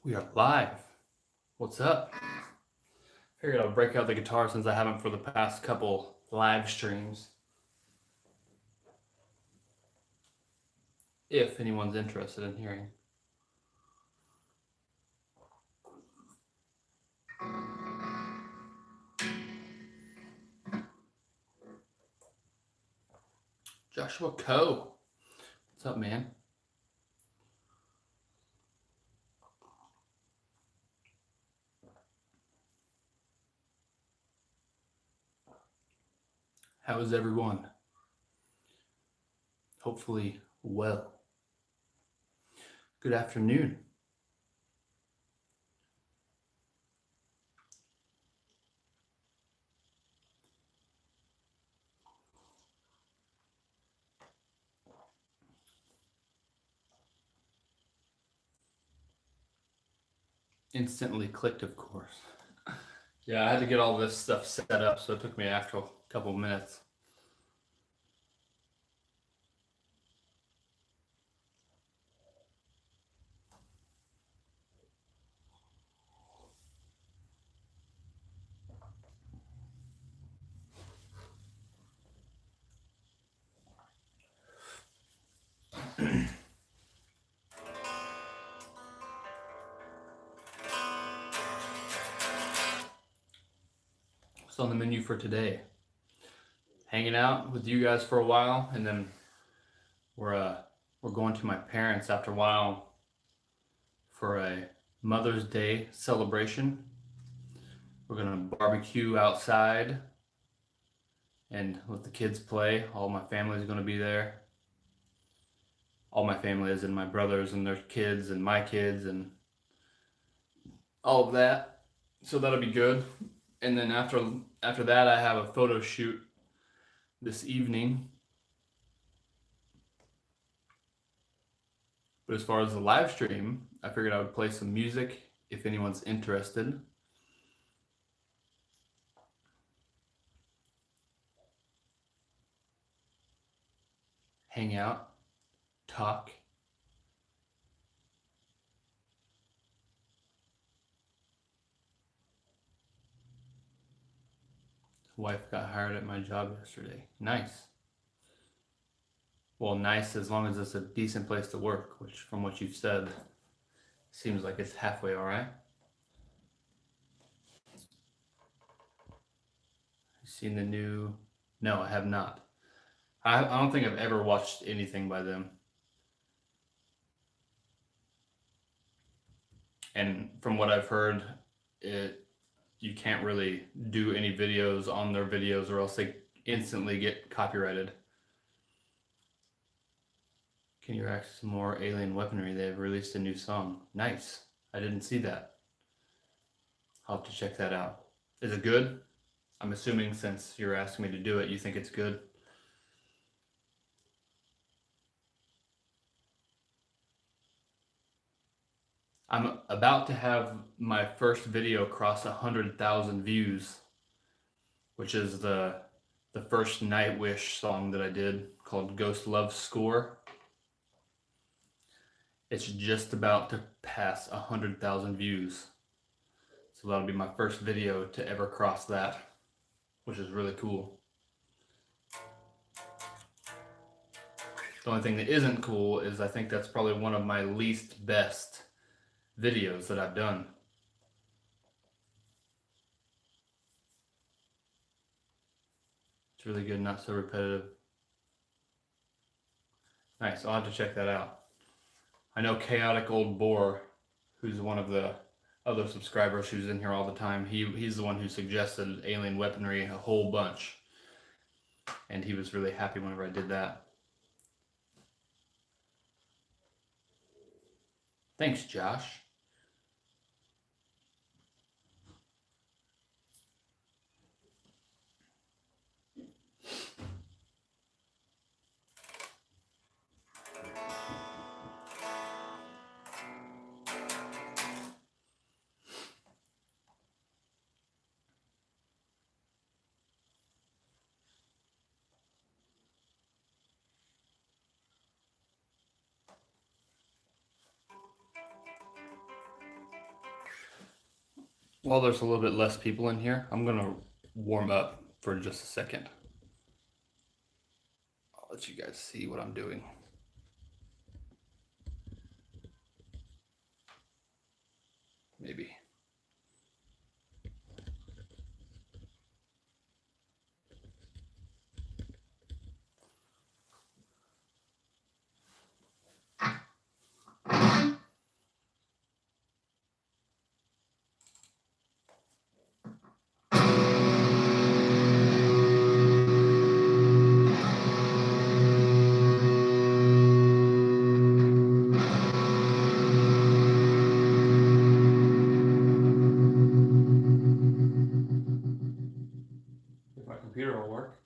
We are live. What's up? Figured I'll break out the guitar since I haven't for the past couple live streams. If anyone's interested in hearing. Joshua Coe. What's up, man? How is everyone? Hopefully well. Good afternoon. Instantly clicked, of course. Yeah, I had to get all this stuff set up, so it took me an actual couple minutes. What's on the menu for today? Hanging out with you guys for a while, and then we're going to my parents after a while for a Mother's Day celebration. We're gonna barbecue outside and let the kids play. All my family's gonna be there. All my family is in my brothers and their kids and my kids and all of that. So that'll be good. And then after that, I have a photo shoot this evening. But as far as the live stream, I figured I would play some music if anyone's interested. Hang out, talk. Wife got hired at my job yesterday. Nice. Well, nice as long as it's a decent place to work, which from what you've said, seems like it's halfway all right. Seen the new? No, I have not. I don't think I've ever watched anything by them. And from what I've heard, you can't really do any videos on their videos or else they instantly get copyrighted. Can you react to some more alien weaponry? They've released a new song. Nice. I didn't see that. I'll have to check that out. Is it good? I'm assuming since you're asking me to do it, you think it's good. I'm about to have my first video cross 100,000 views, which is the first Nightwish song that I did called Ghost Love Score. It's just about to pass 100,000 views. So that'll be my first video to ever cross that, which is really cool. The only thing that isn't cool is I think that's probably one of my least best videos that I've done. It's really good, not so repetitive. Nice, I'll have to check that out. I know Chaotic Old Boar, who's one of the other subscribers who's in here all the time, he's the one who suggested alien weaponry a whole bunch. And he was really happy whenever I did that. Thanks, Josh. While there's a little bit less people in here, I'm gonna warm up for just a second. I'll let you guys see what I'm doing. Maybe. If my computer will work.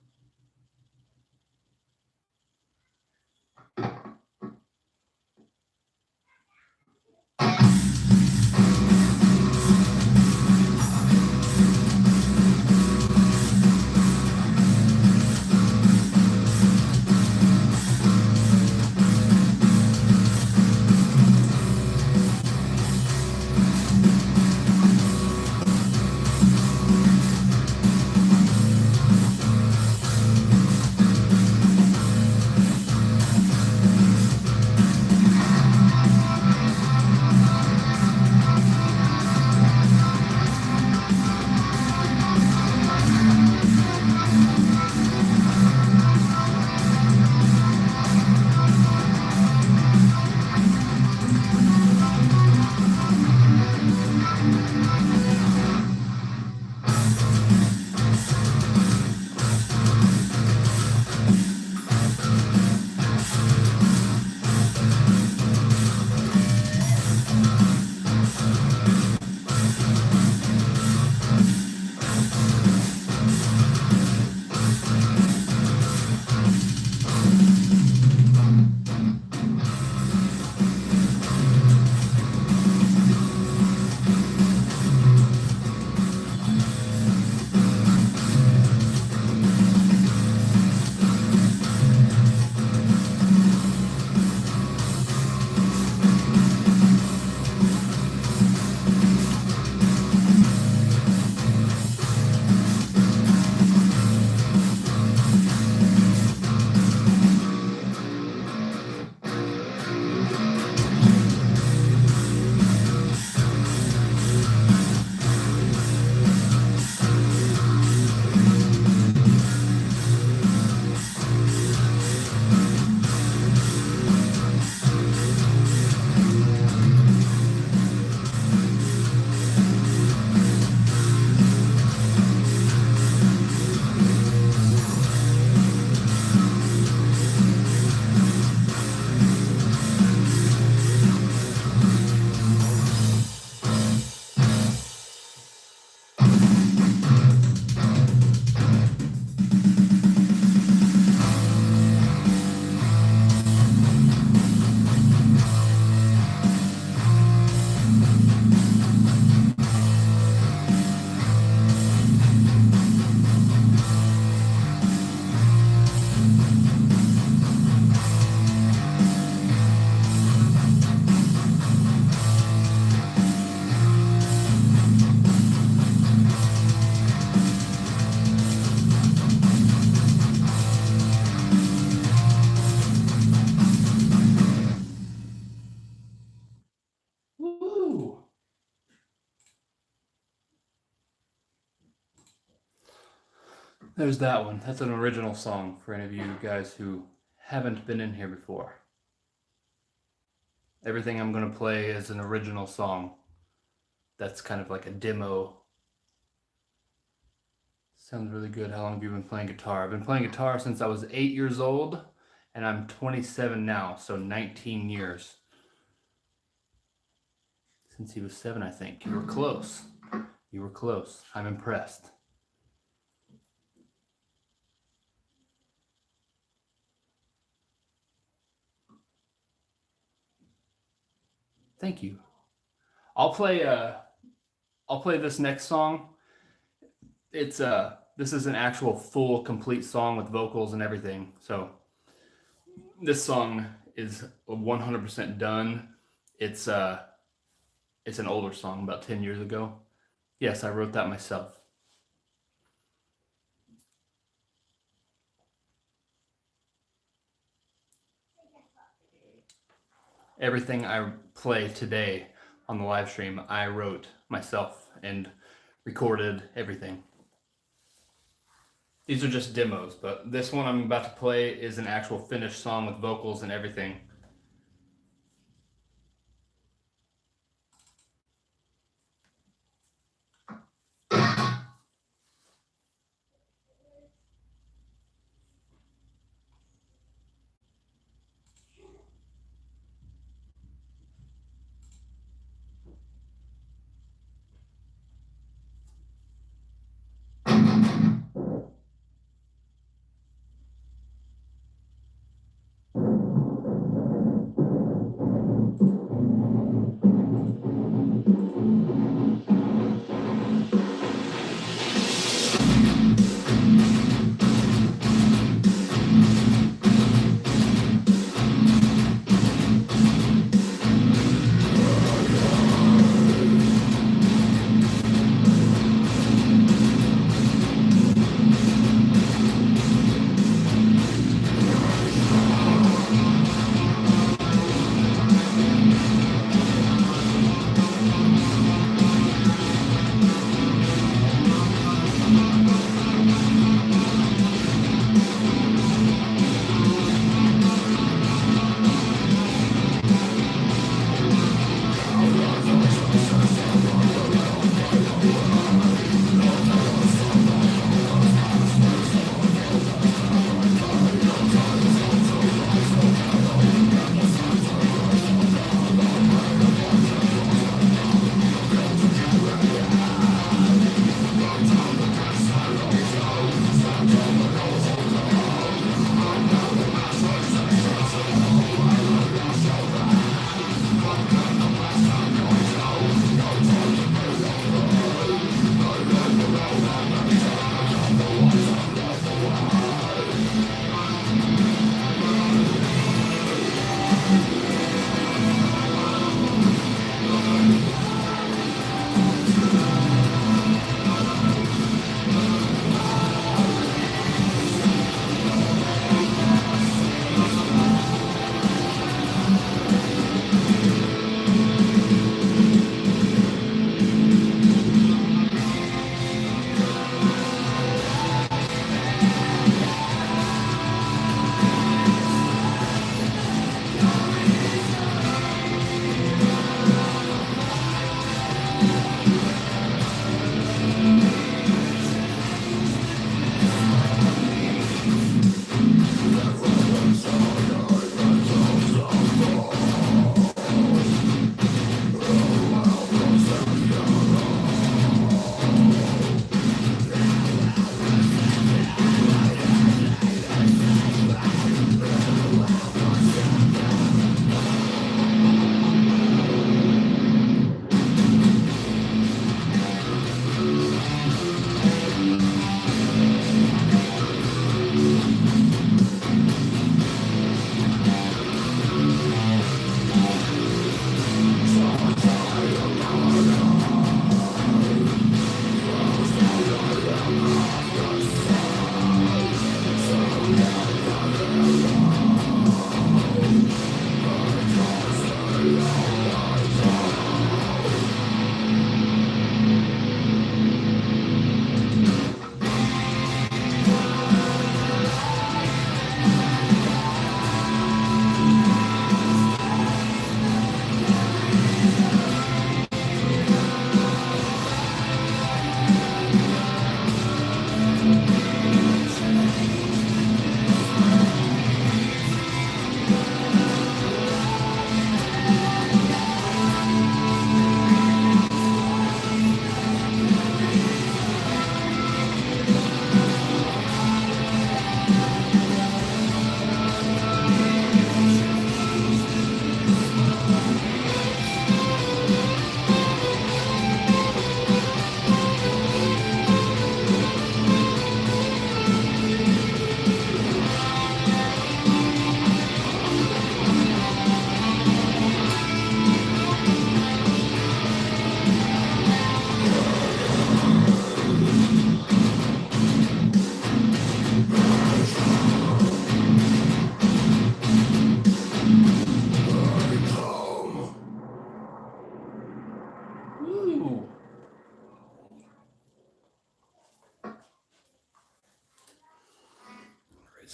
Woo! There's that one. That's an original song for any of you guys who haven't been in here before. Everything I'm going to play is an original song. That's kind of like a demo. Sounds really good. How long have you been playing guitar? I've been playing guitar since I was 8 years old, and I'm 27 now, so 19 years. Since he was 7, I think. You were close. You were close. I'm impressed. Thank you. I'll play this next song. It's this is an actual full complete song with vocals and everything. So this song is 100% done. It's an older song, about 10 years ago. Yes, I wrote that myself. Everything I play today on the live stream, I wrote myself and recorded everything. These are just demos, but this one I'm about to play is an actual finished song with vocals and everything.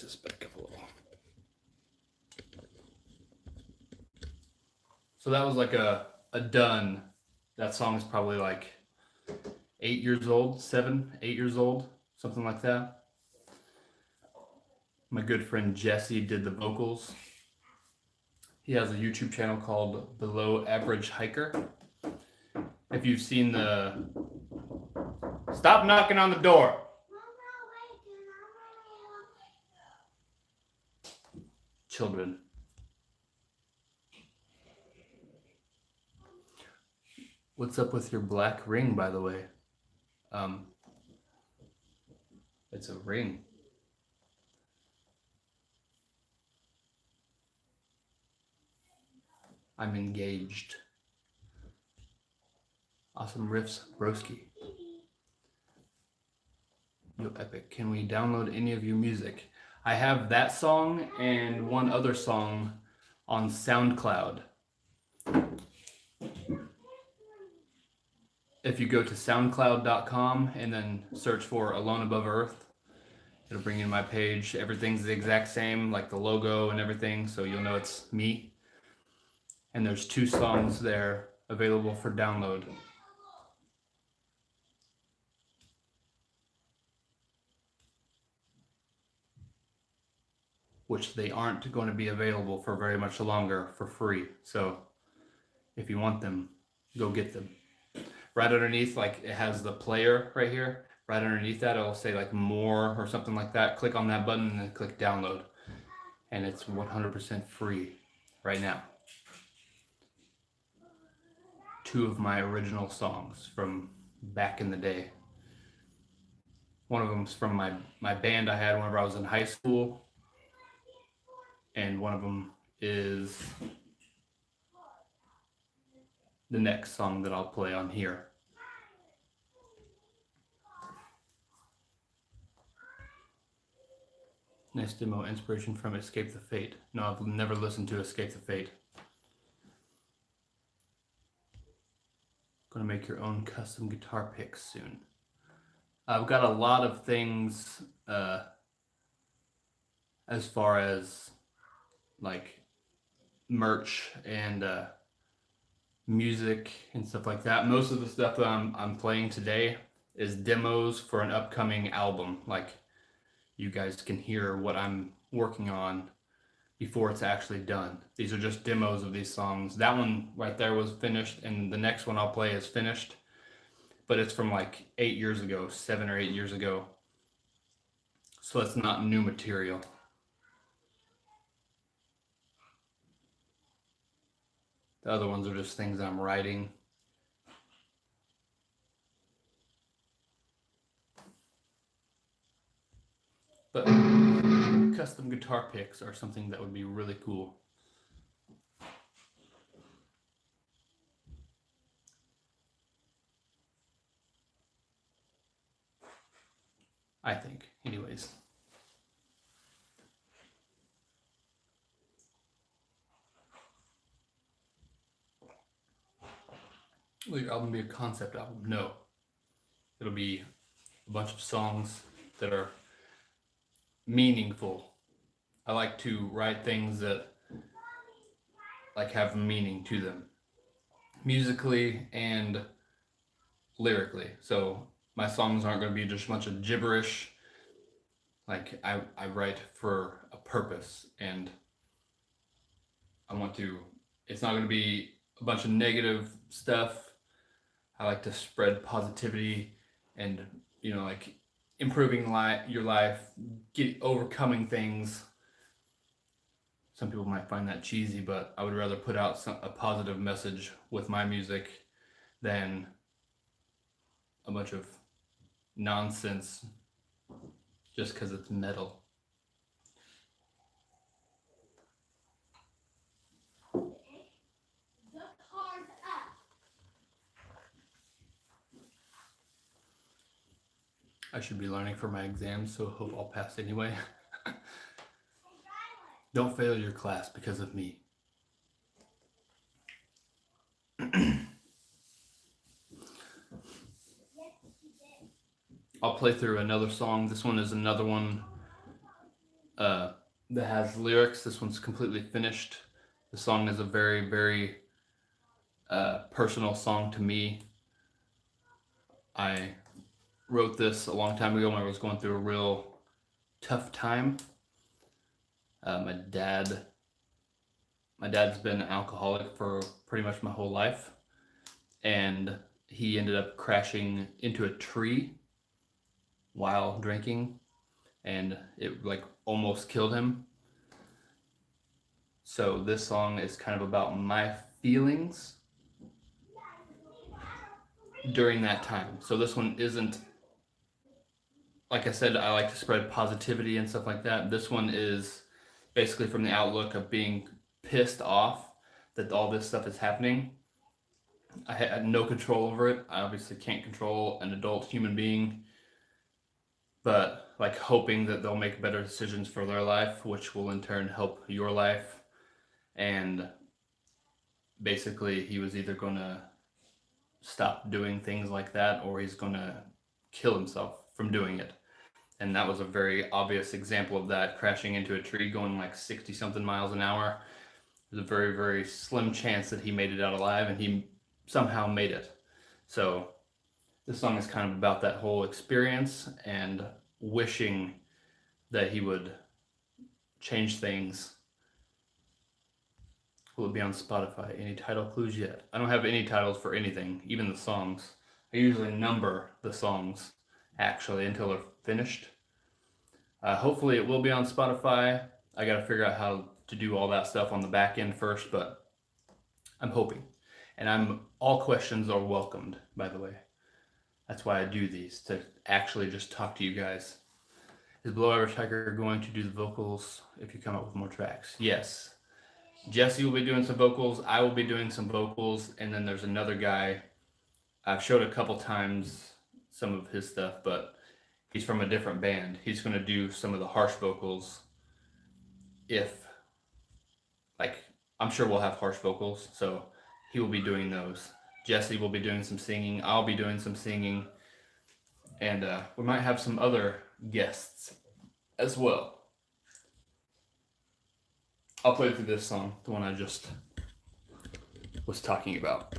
raise this back up a little. So that was like a done. That song is probably like 8 years old, 7, 8 years old, something like that. My good friend Jesse did the vocals. He has a YouTube channel called Below Average Hiker. If you've seen the... Stop knocking on the door! Children. What's up with your black ring, by the way? It's a ring. I'm engaged. Awesome riffs, broski. Yo, epic. Can we download any of your music? I have that song and one other song on SoundCloud. If you go to soundcloud.com and then search for Alone Above Earth, it'll bring you to my page. Everything's the exact same, like the logo and everything, so you'll know it's me. And there's 2 songs there available for download. Which they aren't going to be available for very much longer for free. So if you want them, go get them. Right underneath, like it has the player right here. Right underneath that, it'll say like more or something like that. Click on that button and then click download. And it's 100% free right now. 2 of my original songs from back in the day. One of them's from my band I had whenever I was in high school. And one of them is the next song that I'll play on here. Nice demo, inspiration from Escape the Fate. No, I've never listened to Escape the Fate. Gonna make your own custom guitar picks soon. I've got a lot of things as far as like merch and music and stuff like that. Most of the stuff that I'm playing today is demos for an upcoming album. Like you guys can hear what I'm working on before it's actually done. These are just demos of these songs. That one right there was finished, and the next one I'll play is finished, but it's from like 8 years ago, 7 or 8 years ago. So it's not new material. The other ones are just things I'm writing. But custom guitar picks are something that would be really cool. I think, anyways. Will your album be a concept album? No. It'll be a bunch of songs that are meaningful. I like to write things that like have meaning to them, musically and lyrically. So my songs aren't going to be just a bunch of gibberish. Like I write for a purpose, and I want to, it's not going to be a bunch of negative stuff. I like to spread positivity and, you know, like improving your life, overcoming things. Some people might find that cheesy, but I would rather put out a positive message with my music than a bunch of nonsense just because it's metal. I should be learning for my exams, so I hope I'll pass anyway. Don't fail your class because of me. I'll play through another song. This one is another one that has lyrics. This one's completely finished. The song is a very, very personal song to me. I wrote this a long time ago when I was going through a real tough time. My dad's been an alcoholic for pretty much my whole life, and he ended up crashing into a tree while drinking, and it like almost killed him. So this song is kind of about my feelings during that time. So this one isn't, like I said, I like to spread positivity and stuff like that. This one is basically from the outlook of being pissed off that all this stuff is happening. I had no control over it. I obviously can't control an adult human being, but like hoping that they'll make better decisions for their life, which will in turn help your life. And basically he was either going to stop doing things like that, or he's going to kill himself from doing it. And that was a very obvious example of that, crashing into a tree going like 60 something miles an hour. There's a very, very slim chance that he made it out alive, and he somehow made it. So this song is kind of about that whole experience and wishing that he would change things. Will it be on Spotify? Any title clues yet? I don't have any titles for anything, even the songs. I usually number the songs actually until they're finished. Hopefully it will be on Spotify. I got to figure out how to do all that stuff on the back end first, but I'm hoping. And all questions are welcomed, by the way. That's why I do these, to actually just talk to you guys. Is Below Average Tiger going to do the vocals if you come up with more tracks? Yes. Jesse will be doing some vocals. I will be doing some vocals. And then there's another guy. I've showed a couple times some of his stuff, but he's from a different band. He's going to do some of the harsh vocals. I'm sure we'll have harsh vocals, so he will be doing those. Jesse will be doing some singing. I'll be doing some singing. And we might have some other guests as well. I'll play through this song, the one I just was talking about.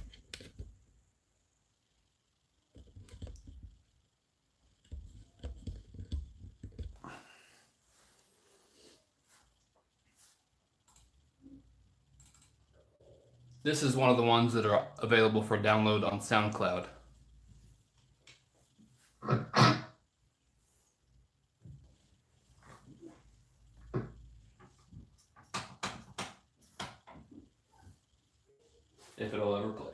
This is one of the ones that are available for download on SoundCloud. If it'll ever play.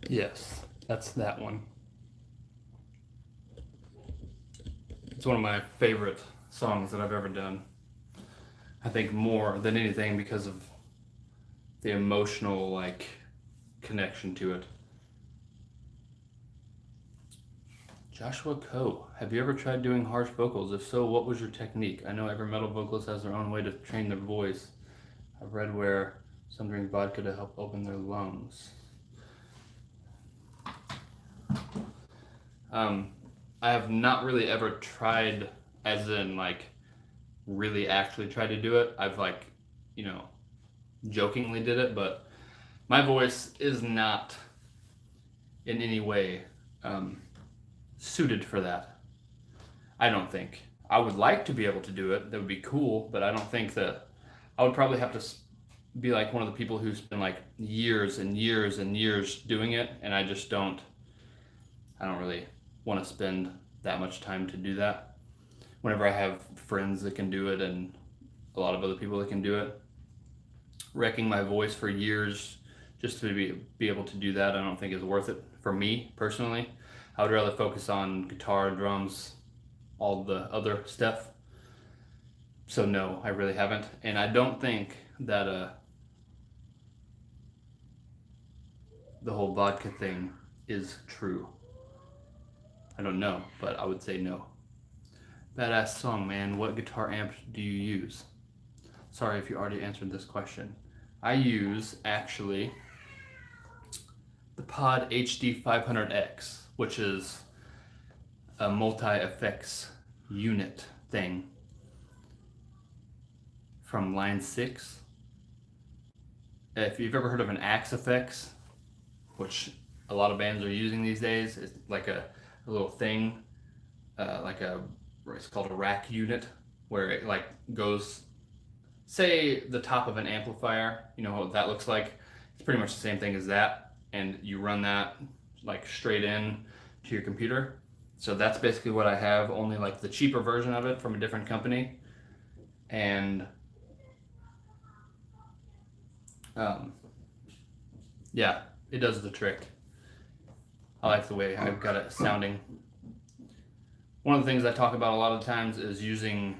Yes, that's that one. It's one of my favorite songs that I've ever done. I think more than anything because of the emotional like connection to it. Joshua Coe, have you ever tried doing harsh vocals? If so, what was your technique? I know every metal vocalist has their own way to train their voice. I've read where some drink vodka to help open their lungs. I have not really ever tried, as in like really actually tried to do it. I've like, jokingly did it, but my voice is not in any way suited for that. I don't think. I would like to be able to do it. That would be cool, but I don't think that I would probably have to be like one of the people who's been like years and years and years doing it, and I don't really want to spend that much time to do that. Whenever I have friends that can do it and a lot of other people that can do it, wrecking my voice for years just to be able to do that, I don't think is worth it for me personally. I would rather focus on guitar, drums, all the other stuff. So no, I really haven't, and I don't think that the whole vodka thing is true. I don't know, but I would say no. Badass song, man. What guitar amp do you use? Sorry if you already answered this question. I use, actually, the Pod HD 500X, which is a multi-effects unit thing from Line 6. If you've ever heard of an Axe Effects, which a lot of bands are using these days, it's like a little thing, it's called a rack unit, where it like goes, say the top of an amplifier, you know what that looks like? It's pretty much the same thing as that, and you run that like straight in to your computer. So that's basically what I have, only like the cheaper version of it from a different company. And yeah, it does the trick. I like the way I've got it sounding. One of the things I talk about a lot of the times is using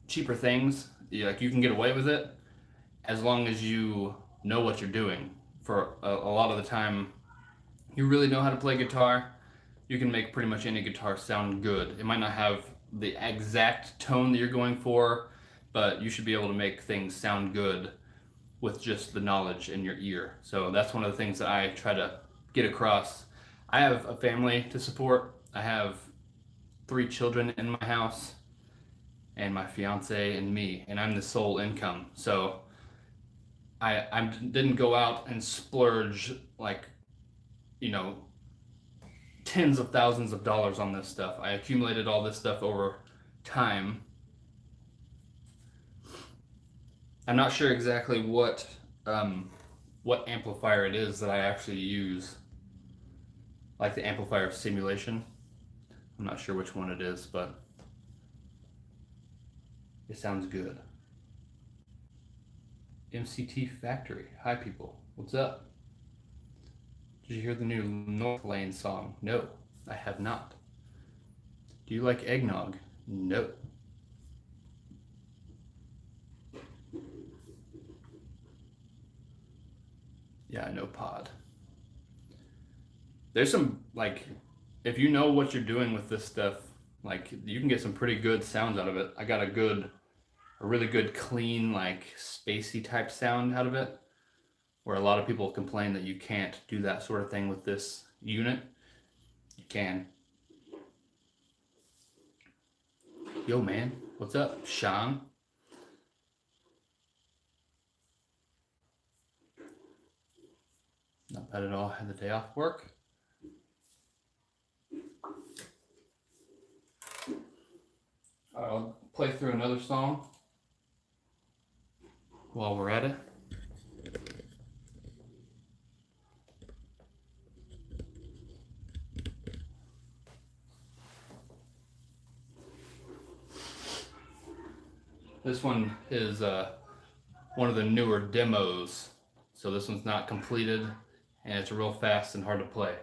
cheaper things. Like you can get away with it as long as you know what you're doing. For a lot of the time, you really know how to play guitar, you can make pretty much any guitar sound good. It might not have the exact tone that you're going for, but you should be able to make things sound good with just the knowledge in your ear. So that's one of the things that I try to get across. I have a family to support. I have 3 children in my house, and my fiance and me, and I'm the sole income. So I didn't go out and splurge like, tens of thousands of dollars on this stuff. I accumulated all this stuff over time. I'm not sure exactly what amplifier it is that I actually use, like the amplifier simulation. I'm not sure which one it is, but it sounds good. MCT Factory. Hi, people. What's up? Did you hear the new North Lane song? No, I have not. Do you like eggnog? No. Yeah, I know Pod. There's some, like, if you know what you're doing with this stuff, like, you can get some pretty good sounds out of it. I got a really good, clean, like, spacey type sound out of it, where a lot of people complain that you can't do that sort of thing with this unit. You can. Yo, man, what's up, Sean? Not bad at all. Had the day off work. All right, I'll play through another song while we're at it. This one is one of the newer demos, so this one's not completed. and it's real fast and hard to play.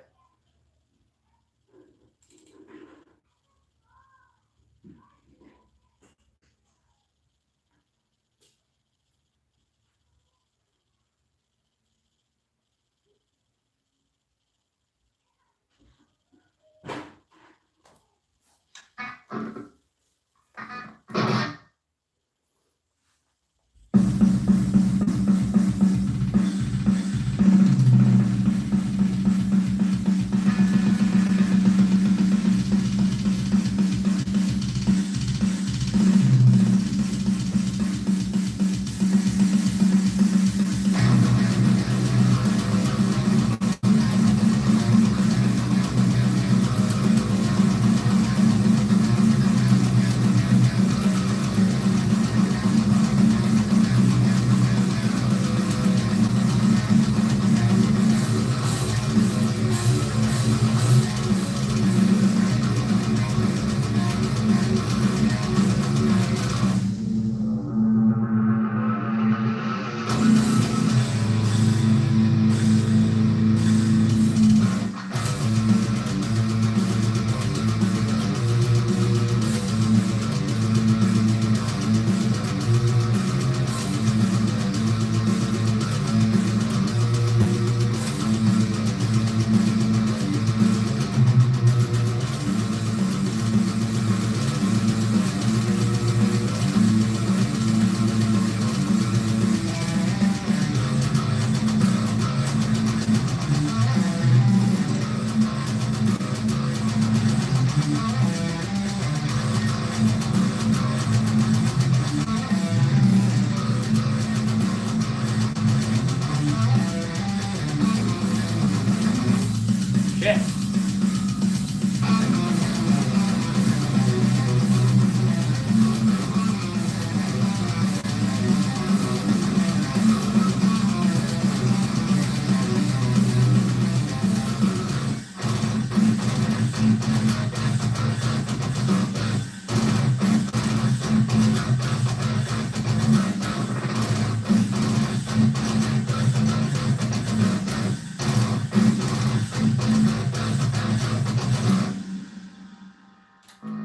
Check.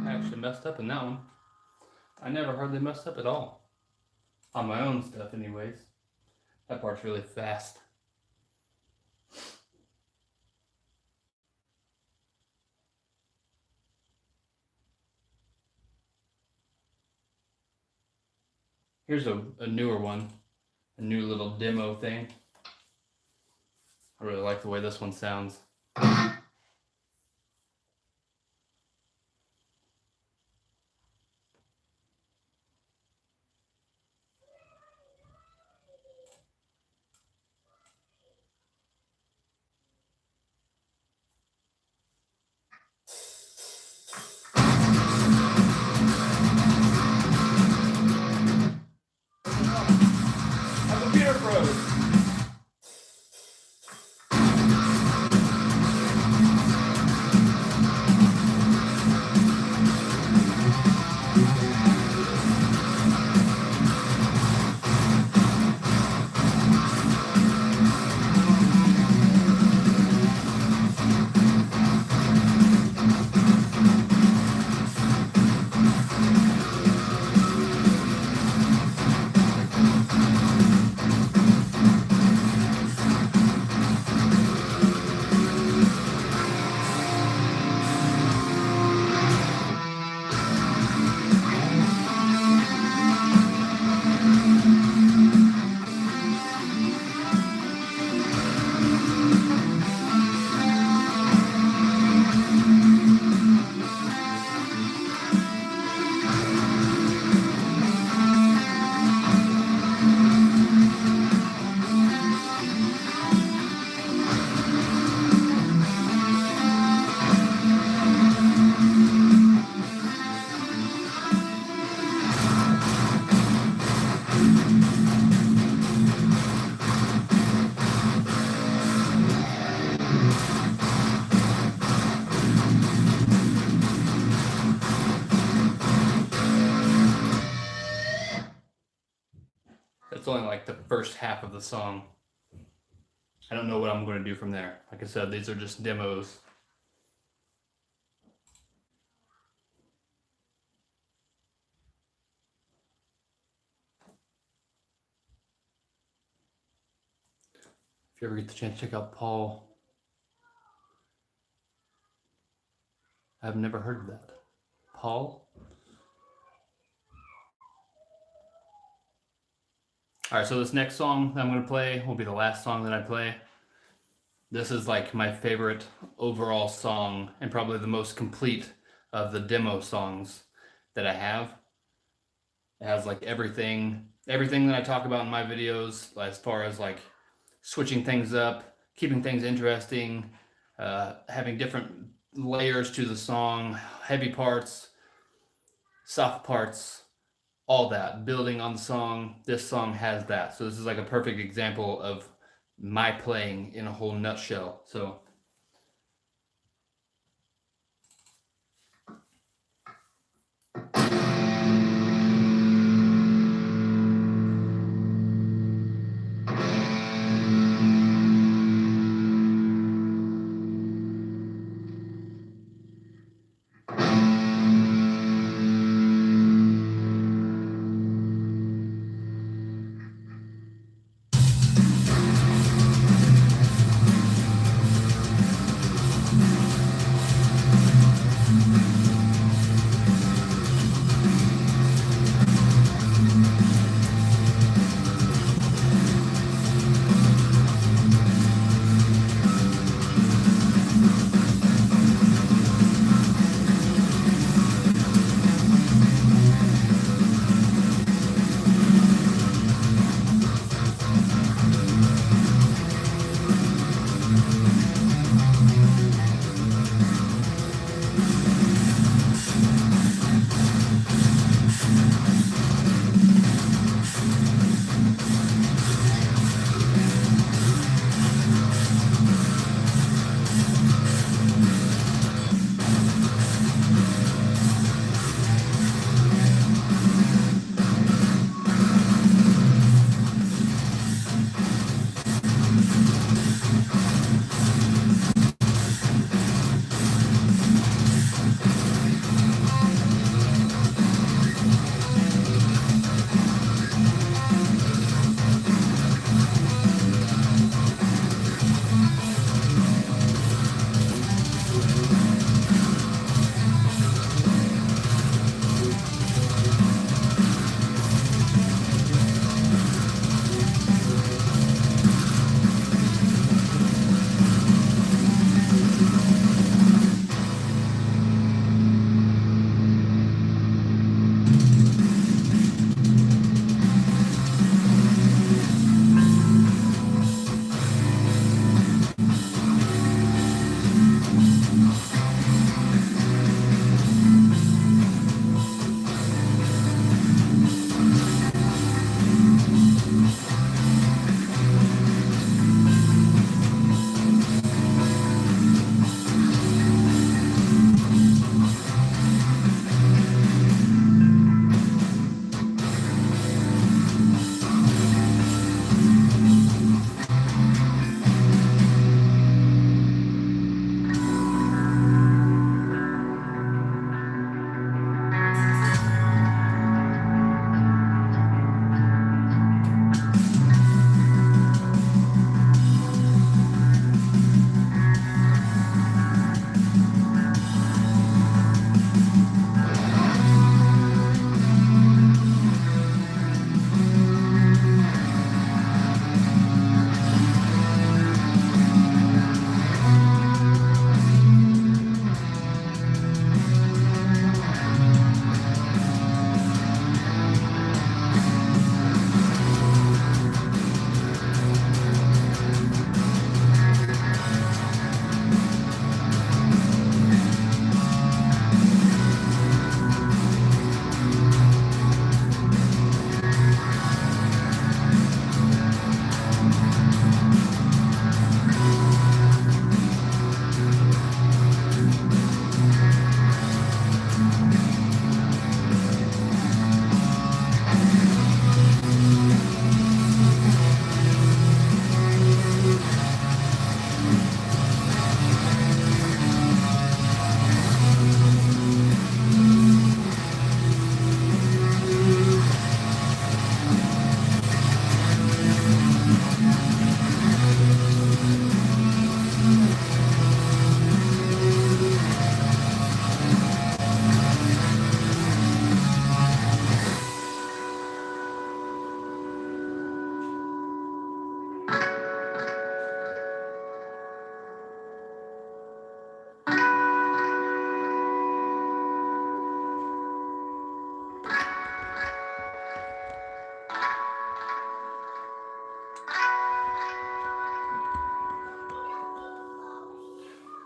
I actually messed up in that one. I never hardly messed up at all. On my own stuff, anyways. That part's really fast. Here's a newer one. A new little demo thing. I really like the way this one sounds. My computer froze. That's only like the first half of the song. I don't know what I'm going to do from there. Like I said, these are just demos. If you ever get the chance, check out Paul. I've never heard of that. Paul? All right, so this next song that I'm going to play will be the last song that I play. This is like my favorite overall song and probably the most complete of the demo songs that I have. It has like everything that I talk about in my videos as far as like switching things up, keeping things interesting, having different layers to the song, heavy parts, soft parts, all that, building on the song. This song has that. So this is like a perfect example of my playing in a whole nutshell. So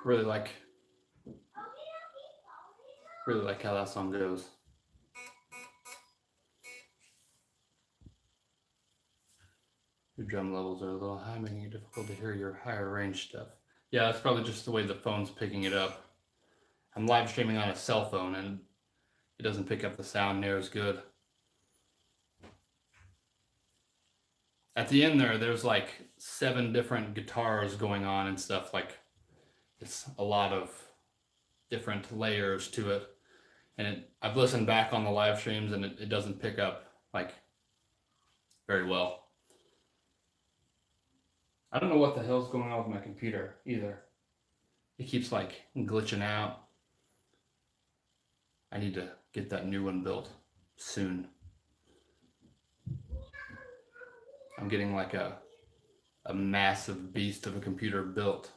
Really like how that song goes. Your drum levels are a little high, making it difficult to hear your higher range stuff. Yeah, that's probably just the way the phone's picking it up. I'm live streaming on a cell phone and it doesn't pick up the sound near as good. At the end there's like 7 different guitars going on and stuff. Like, it's a lot of different layers to it. And I've listened back on the live streams and it doesn't pick up like very well. I don't know what the hell's going on with my computer either. It keeps like glitching out. I need to get that new one built soon. I'm getting like a massive beast of a computer built.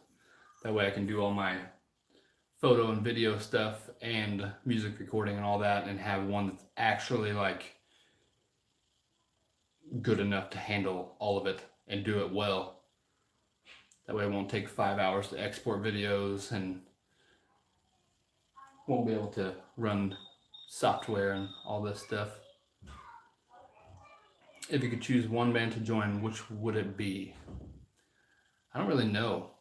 That way I can do all my photo and video stuff and music recording and all that, and have one that's actually like good enough to handle all of it and do it well. That way it won't take 5 hours to export videos and won't be able to run software and all this stuff. If you could choose one band to join, which would it be? I don't really know.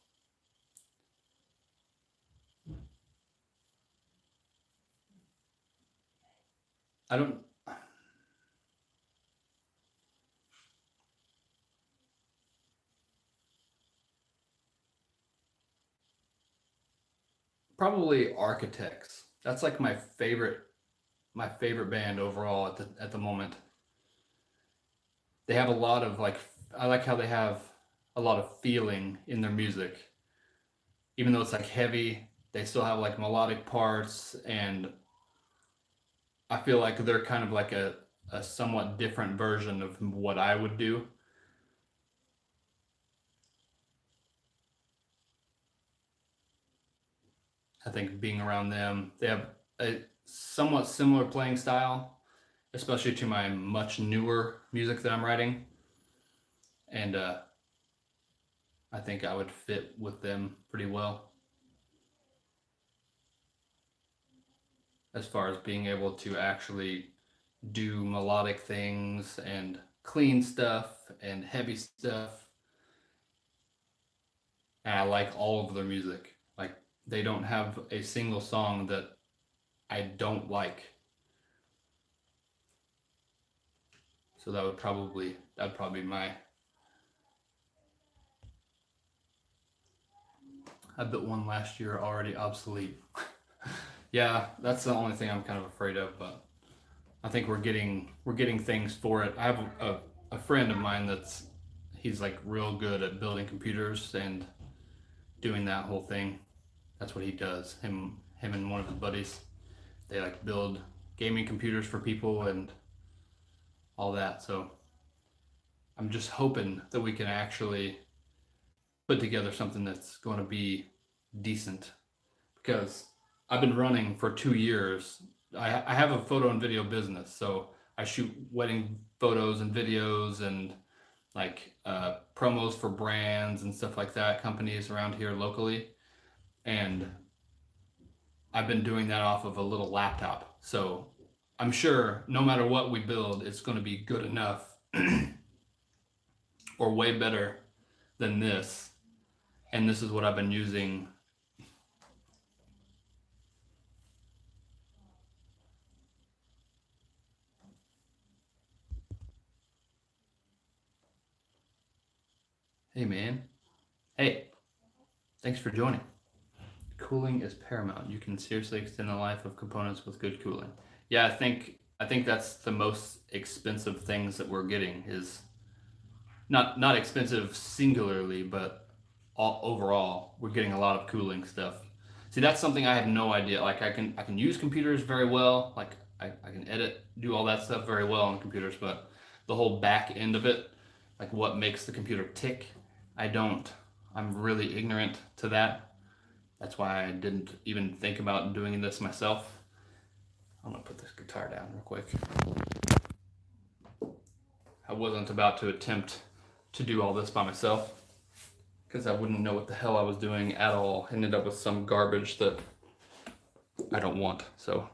Probably Architects. That's like my favorite band overall at the moment. They have a lot of like, I like how they have a lot of feeling in their music. Even though it's like heavy, they still have like melodic parts, and I feel like they're kind of like a somewhat different version of what I would do. I think being around them, they have a somewhat similar playing style, especially to my much newer music that I'm writing. And I think I would fit with them pretty well, as far as being able to actually do melodic things and clean stuff and heavy stuff. And I like all of their music. Like, they don't have a single song that I don't like. So that'd probably be my. I built one last year, already obsolete. Yeah, that's the only thing I'm kind of afraid of, but I think we're getting things for it. I have a friend of mine he's like real good at building computers and doing that whole thing. That's what he does. Him and one of his buddies, they like build gaming computers for people and all that. So I'm just hoping that we can actually put together something that's going to be decent, because I've been running for 2 years. I have a photo and video business, so I shoot wedding photos and videos and like promos for brands and stuff like that, companies around here locally. And I've been doing that off of a little laptop. So I'm sure no matter what we build, it's going to be good enough or way better than this. And this is what I've been using. Hey, man. Hey, thanks for joining. Cooling is paramount. You can seriously extend the life of components with good cooling. Yeah, I think that's the most expensive things that we're getting, is not expensive singularly, but overall we're getting a lot of cooling stuff. See, that's something I have no idea. Like, I can use computers very well. Like, I can edit, do all that stuff very well on computers, but the whole back end of it, like what makes the computer tick, I'm really ignorant to that. That's why I didn't even think about doing this myself. I'm gonna put this guitar down real quick. I wasn't about to attempt to do all this by myself. because I wouldn't know what the hell I was doing at all. Ended up with some garbage that I don't want, so.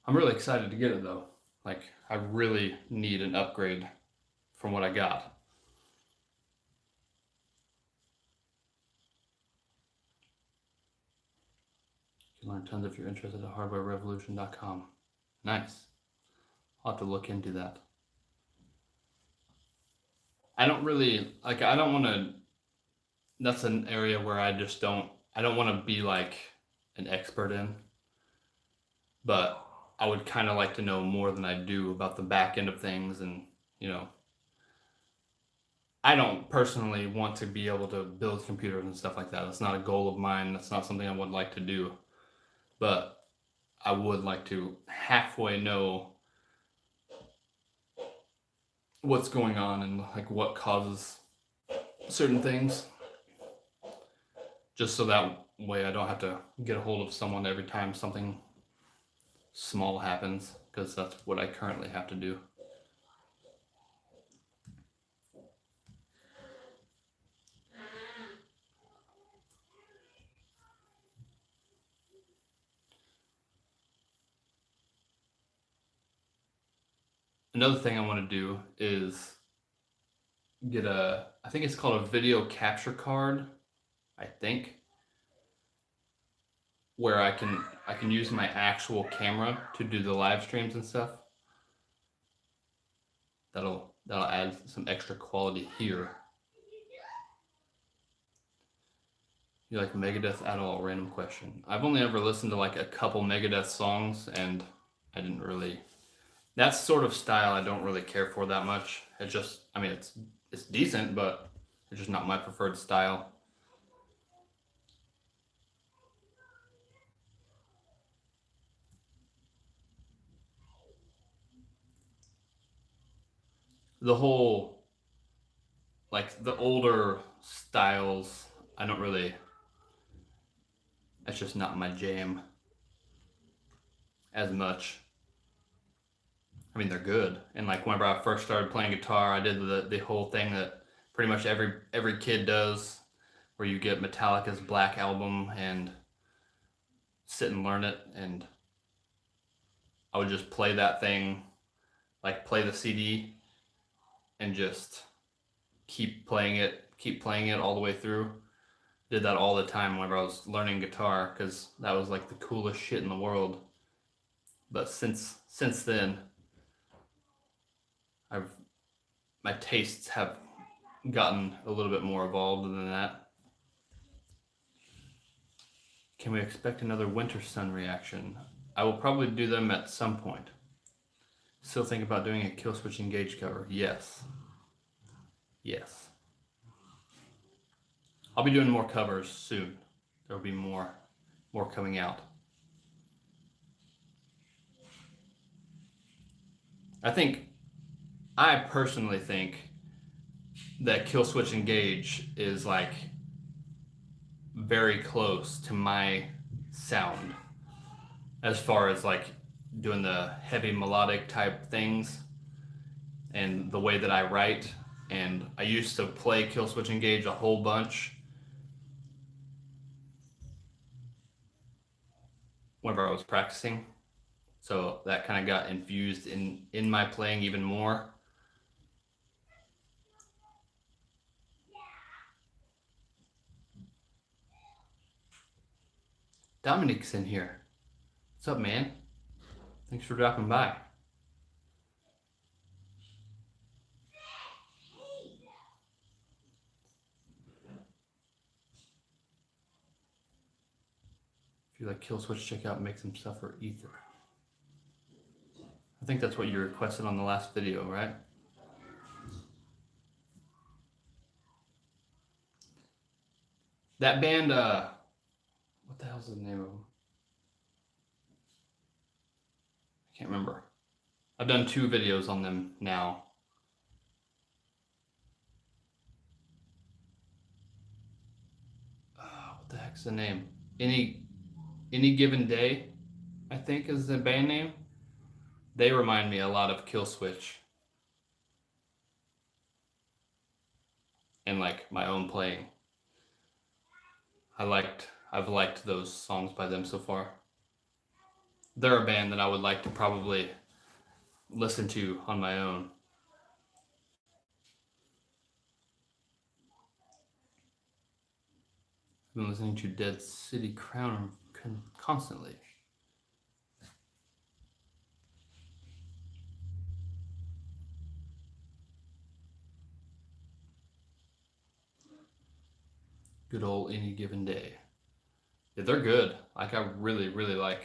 I'm really excited to get it though. Like, I really need an upgrade from what I got. You can learn tons if you're interested at hardwarerevolution.com. Nice. I'll have to look into that. I don't really, like, I don't want to, that's an area where I don't want to be like an expert in, but I would kind of like to know more than I do about the back end of things. And, you know, I don't personally want to be able to build computers and stuff like that. That's not a goal of mine. That's not something I would like to do. But I would like to halfway know what's going on and like what causes certain things. Just so that way I don't have to get a hold of someone every time something small happens, because that's what I currently have to do. Another thing I want to do is get I think it's called a video capture card, I think, where I can use my actual camera to do the live streams and stuff. That'll add some extra quality here. You like Megadeth at all? Random question. I've only ever listened to like a couple Megadeth songs, and I didn't really. That sort of style I don't really care for that much. It just, I mean, it's decent, but it's just not my preferred style. The whole, like the older styles, I don't really, that's just not my jam as much. I mean, they're good. And like whenever I first started playing guitar, I did the whole thing that pretty much every kid does, where you get Metallica's Black Album and sit and learn it. And I would just play that thing, like play the CD and just keep playing it all the way through. Did that all the time whenever I was learning guitar, because that was like the coolest shit in the world. But since then, my tastes have gotten a little bit more evolved than that. Can we expect another Winter Sun reaction? I will probably do them at some point. Still think about doing a Killswitch Engage cover. Yes. I'll be doing more covers soon. There'll be more coming out. I personally think that Killswitch Engage is like very close to my sound as far as like doing the heavy melodic type things and the way that I write. And I used to play Killswitch Engage a whole bunch whenever I was practicing. So that kind of got infused in my playing even more. Dominic's in here. What's up, man? Thanks for dropping by. If you like Killswitch, check out Make Some Suffer Ether. I think that's what you requested on the last video, right? That band, What the hell's the name of them? I can't remember. I've done 2 videos on them now. What the heck's the name? Any Given Day, I think is the band name. They remind me a lot of Killswitch. And like my own playing. I've liked those songs by them so far. They're a band that I would like to probably listen to on my own. I've been listening to Dead City Crown constantly. Good old Any Given Day. Yeah, they're good. Like I really, really like.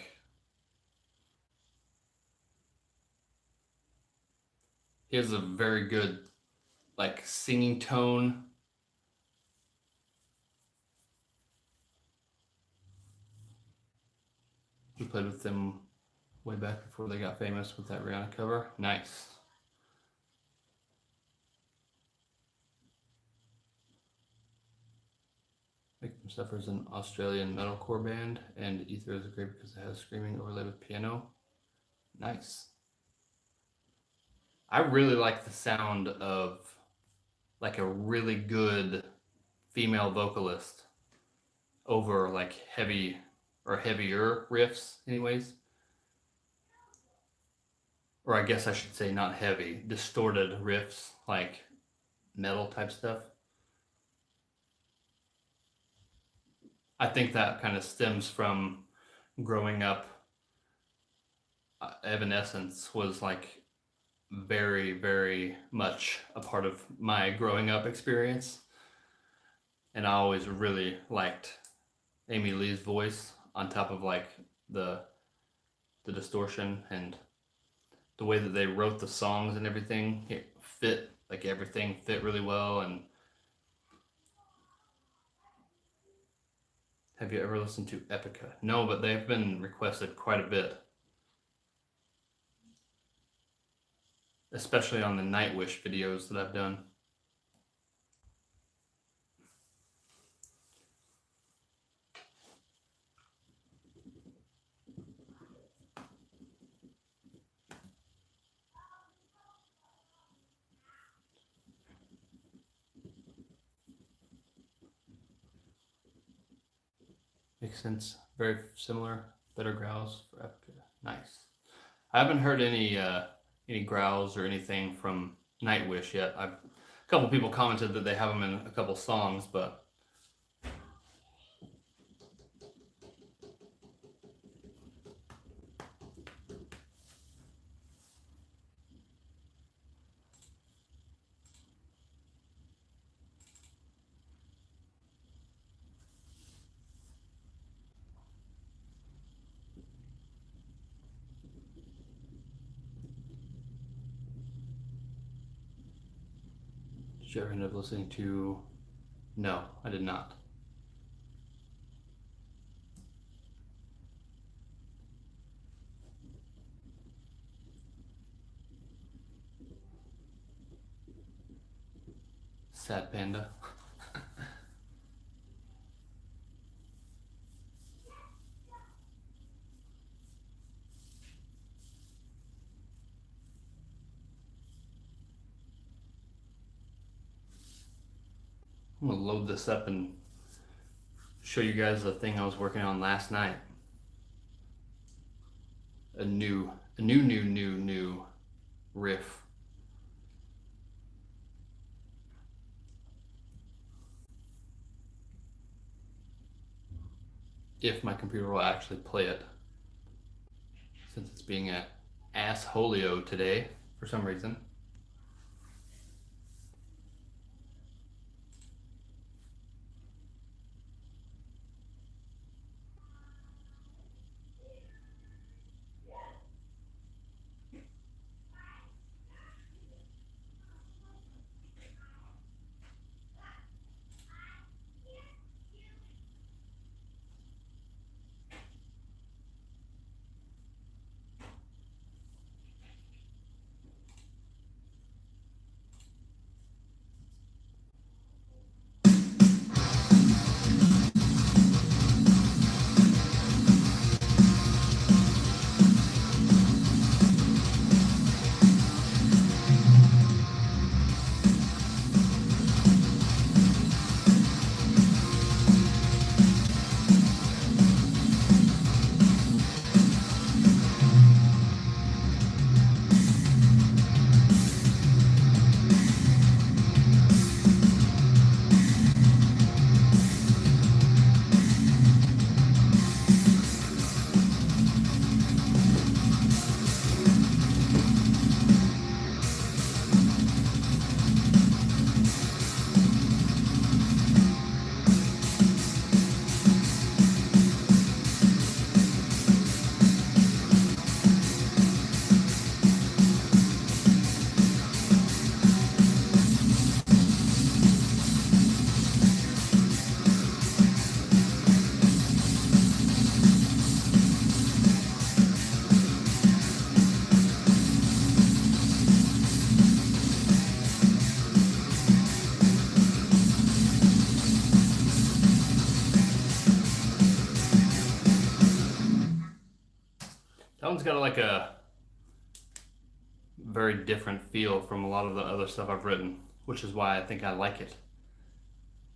He has a very good like singing tone. We played with them way back before they got famous with that Rihanna cover. Nice. Victim Suffers an Australian metalcore band, and Ether is great because it has screaming overlaid with piano. Nice. I really like the sound of like a really good female vocalist over like heavy or heavier riffs anyways. Or I guess I should say not heavy, distorted riffs like metal type stuff. I think that kind of stems from growing up. Evanescence was like very, very much a part of my growing up experience. And I always really liked Amy Lee's voice on top of like the distortion and the way that they wrote the songs and everything. It fit, like everything fit really well. And have you ever listened to Epica? No, but they've been requested quite a bit. Especially on the Nightwish videos that I've done. Makes sense. Very similar. Better growls for Epica. Nice. I haven't heard any growls or anything from Nightwish yet. A couple people commented that they have them in a couple songs, but did you ever end up listening to? No, I did not. Sad Panda. I'm gonna load this up and show you guys the thing I was working on last night. A new riff. If my computer will actually play it, since it's being an assholio today for some reason. That one's got like a very different feel from a lot of the other stuff I've written, which is why I think I like it.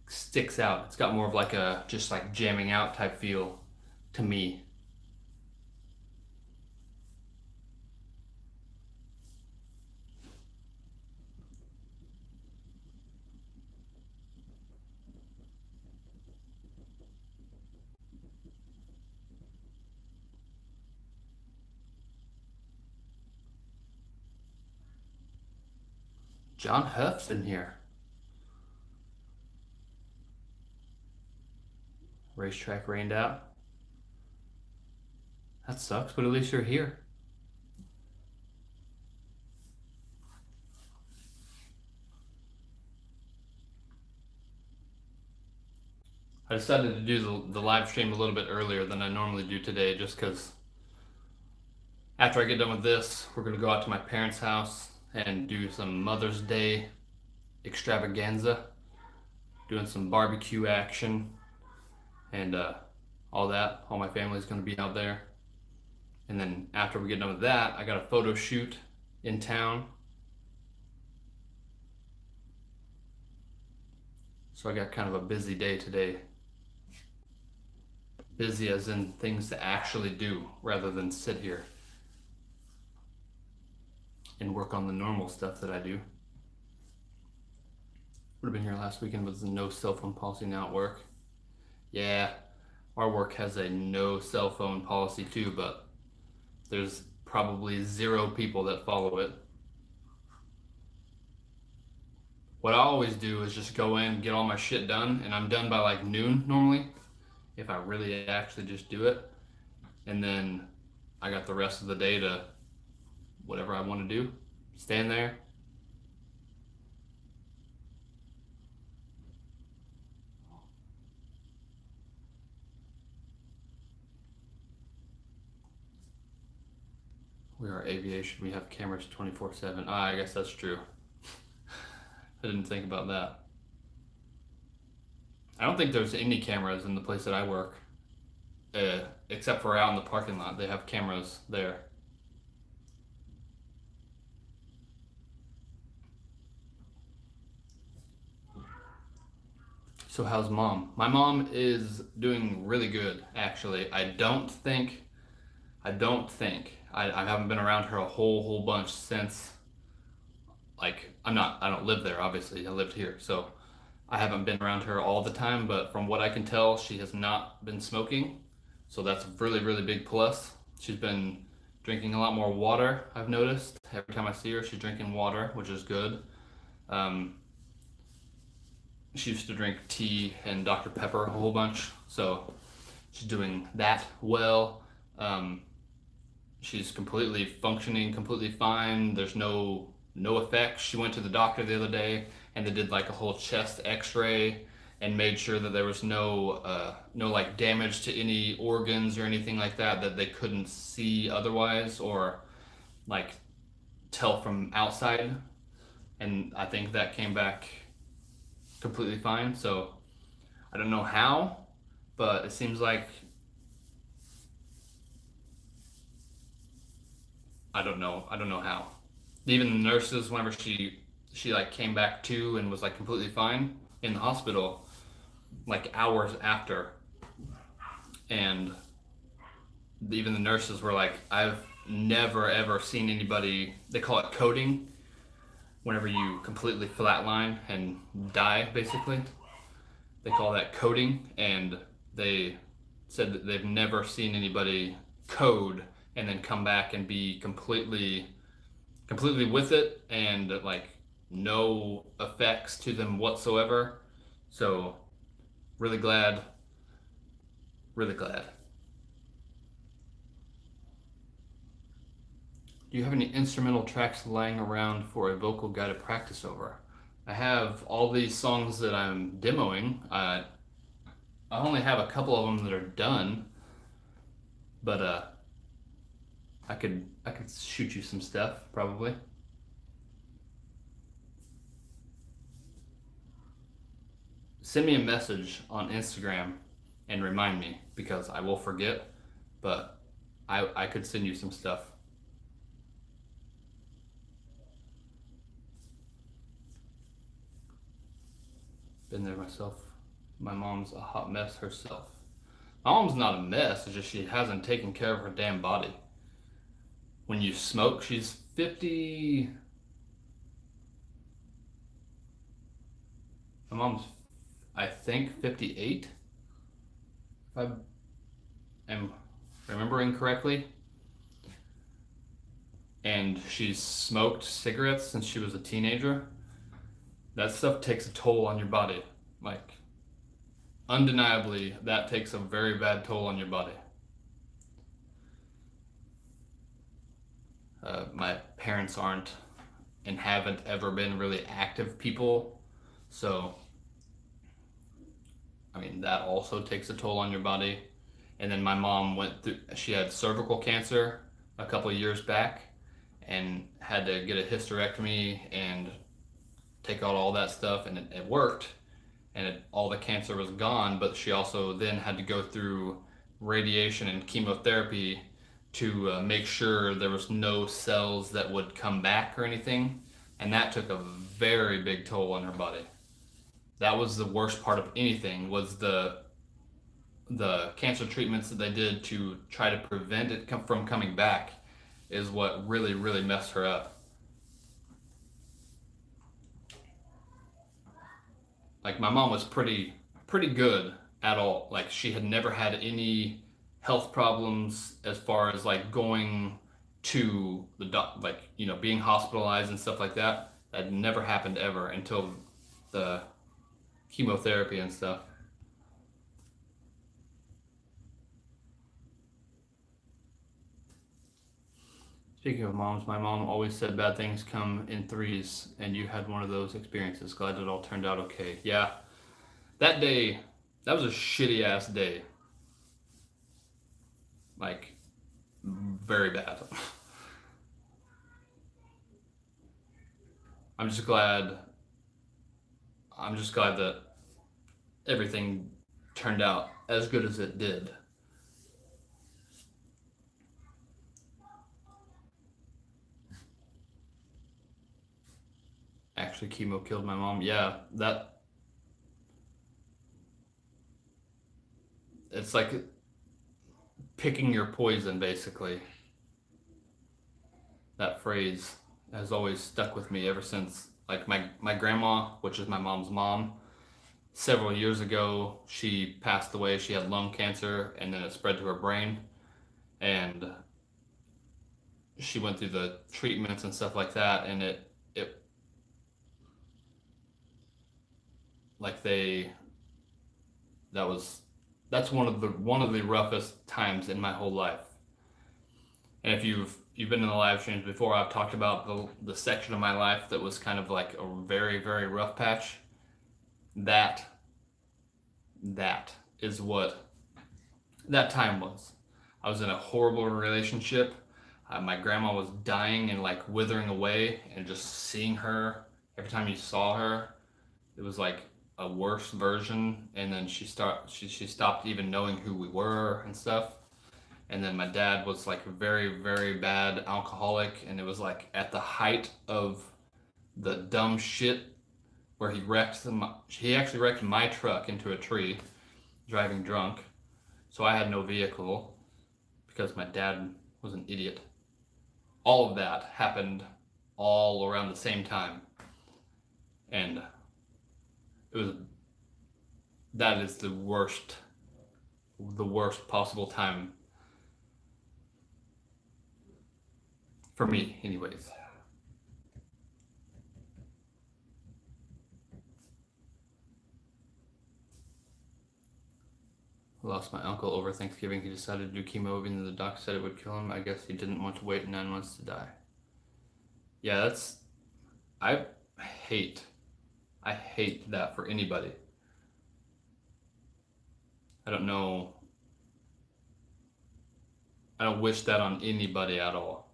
Sticks out. It's got more of like a just like jamming out type feel to me. John Huff's in here. Racetrack rained out. That sucks, but at least you're here. I decided to do the live stream a little bit earlier than I normally do today just because after I get done with this, we're going to go out to my parents' house and do some Mother's Day extravaganza, doing some barbecue action and all that. All my family's going to be out there. And then after we get done with that, I got a photo shoot in town. So I got kind of a busy day today. Busy as in things to actually do rather than sit here and work on the normal stuff that I do. Would have been here last weekend, but the no cell phone policy now at work. Yeah, our work has a no cell phone policy too, but there's probably 0 people that follow it. What I always do is just go in, get all my shit done, and I'm done by like noon normally, if I really actually just do it. And then I got the rest of the day to whatever I want to do. Stand there. We are aviation. We have cameras 24/7. Ah, I guess that's true. I didn't think about that. I don't think there's any cameras in the place that I work, except for out in the parking lot. They have cameras there. So how's mom? My mom is doing really good, actually. I haven't been around her a whole bunch since, like, I don't live there, obviously. I lived here, so I haven't been around her all the time, but from what I can tell, she has not been smoking. So that's a really big plus. She's been drinking a lot more water, I've noticed. Every time I see her, she's drinking water, which is good. She used to drink tea and Dr. Pepper a whole bunch, so she's doing that well. She's completely functioning, completely fine. There's no effects. She went to the doctor the other day and they did like a whole chest x-ray and made sure that there was no like damage to any organs or anything like that they couldn't see otherwise or like tell from outside. And I think that came back completely fine. So I don't know how, but it seems like I don't know how. Even the nurses, whenever she like came back to and was like completely fine in the hospital, like hours after, and even the nurses were like, I've never ever seen anybody. They call it coding, whenever you completely flatline and die, basically. They call that coding, and they said that they've never seen anybody code and then come back and be completely with it and like no effects to them whatsoever. So really glad. Do you have any instrumental tracks lying around for a vocal guy to practice over? I have all these songs that I'm demoing. I only have a couple of them that are done, but I could shoot you some stuff probably. Send me a message on Instagram and remind me because I will forget. But I could send you some stuff. Been there myself. My mom's a hot mess herself. My mom's not a mess, it's just she hasn't taken care of her damn body. When you smoke, she's 50. My mom's, I think, 58. If I am remembering correctly. And she's smoked cigarettes since she was a teenager. That stuff takes a toll on your body. Like, undeniably, that takes a very bad toll on your body. My parents aren't and haven't ever been really active people, so I mean that also takes a toll on your body. And then my mom she had cervical cancer a couple of years back and had to get a hysterectomy and take out all that stuff, and it worked, and all the cancer was gone, but she also then had to go through radiation and chemotherapy to make sure there was no cells that would come back or anything, and that took a very big toll on her body. That was the worst part of anything, was the cancer treatments that they did to try to prevent it from coming back is what really, really messed her up. Like, my mom was pretty good at all. Like, she had never had any health problems as far as like going to the like, you know, being hospitalized and stuff like that. That never happened ever until the chemotherapy and stuff. Speaking of moms, my mom always said bad things come in threes, and you had one of those experiences. Glad it all turned out okay. Yeah, that day, that was a shitty ass day. Like, very bad. I'm just glad. I'm just glad that everything turned out as good as it did. Actually, chemo killed my mom. Yeah, it's like picking your poison, basically. That phrase has always stuck with me ever since. Like, my grandma, which is my mom's mom, several years ago, she passed away. She had lung cancer, and then it spread to her brain. And she went through the treatments and stuff like that, and it like that's one of the roughest times in my whole life. And if you've been in the live streams before, I've talked about the section of my life that was kind of like a very, very rough patch. That is what that time was. I was in a horrible relationship. My grandma was dying and like withering away, and just seeing her, every time you saw her, it was like a worse version. And then she stopped even knowing who we were and stuff. And then my dad was like a very, very bad alcoholic, and it was like at the height of the dumb shit where he actually wrecked my truck into a tree driving drunk. So I had no vehicle because my dad was an idiot. All of that happened all around the same time. And that is the worst possible time for me, anyways. I lost my uncle over Thanksgiving. He decided to do chemo, even though the doc said it would kill him. I guess he didn't want to wait 9 months to die. Yeah, I hate that for anybody. I don't know. I don't wish that on anybody at all.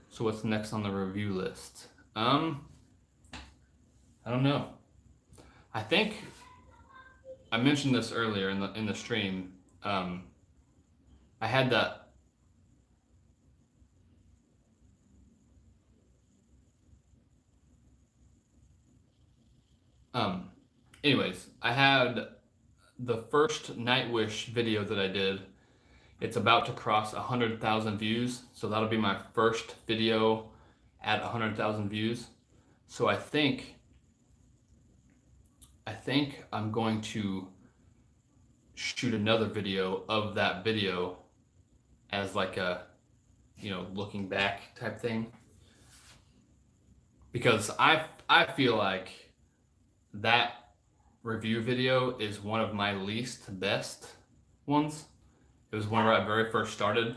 So what's next on the review list? I don't know. I think I mentioned this earlier in the stream. I had that. Um, Anyways, I had the first Nightwish video that I did. It's about to cross 100,000 views, so that'll be my first video at 100,000 views. So I think I'm going to shoot another video of that video as like a, looking back type thing, because I feel like that review video is one of my least best ones. It was whenever I very first started,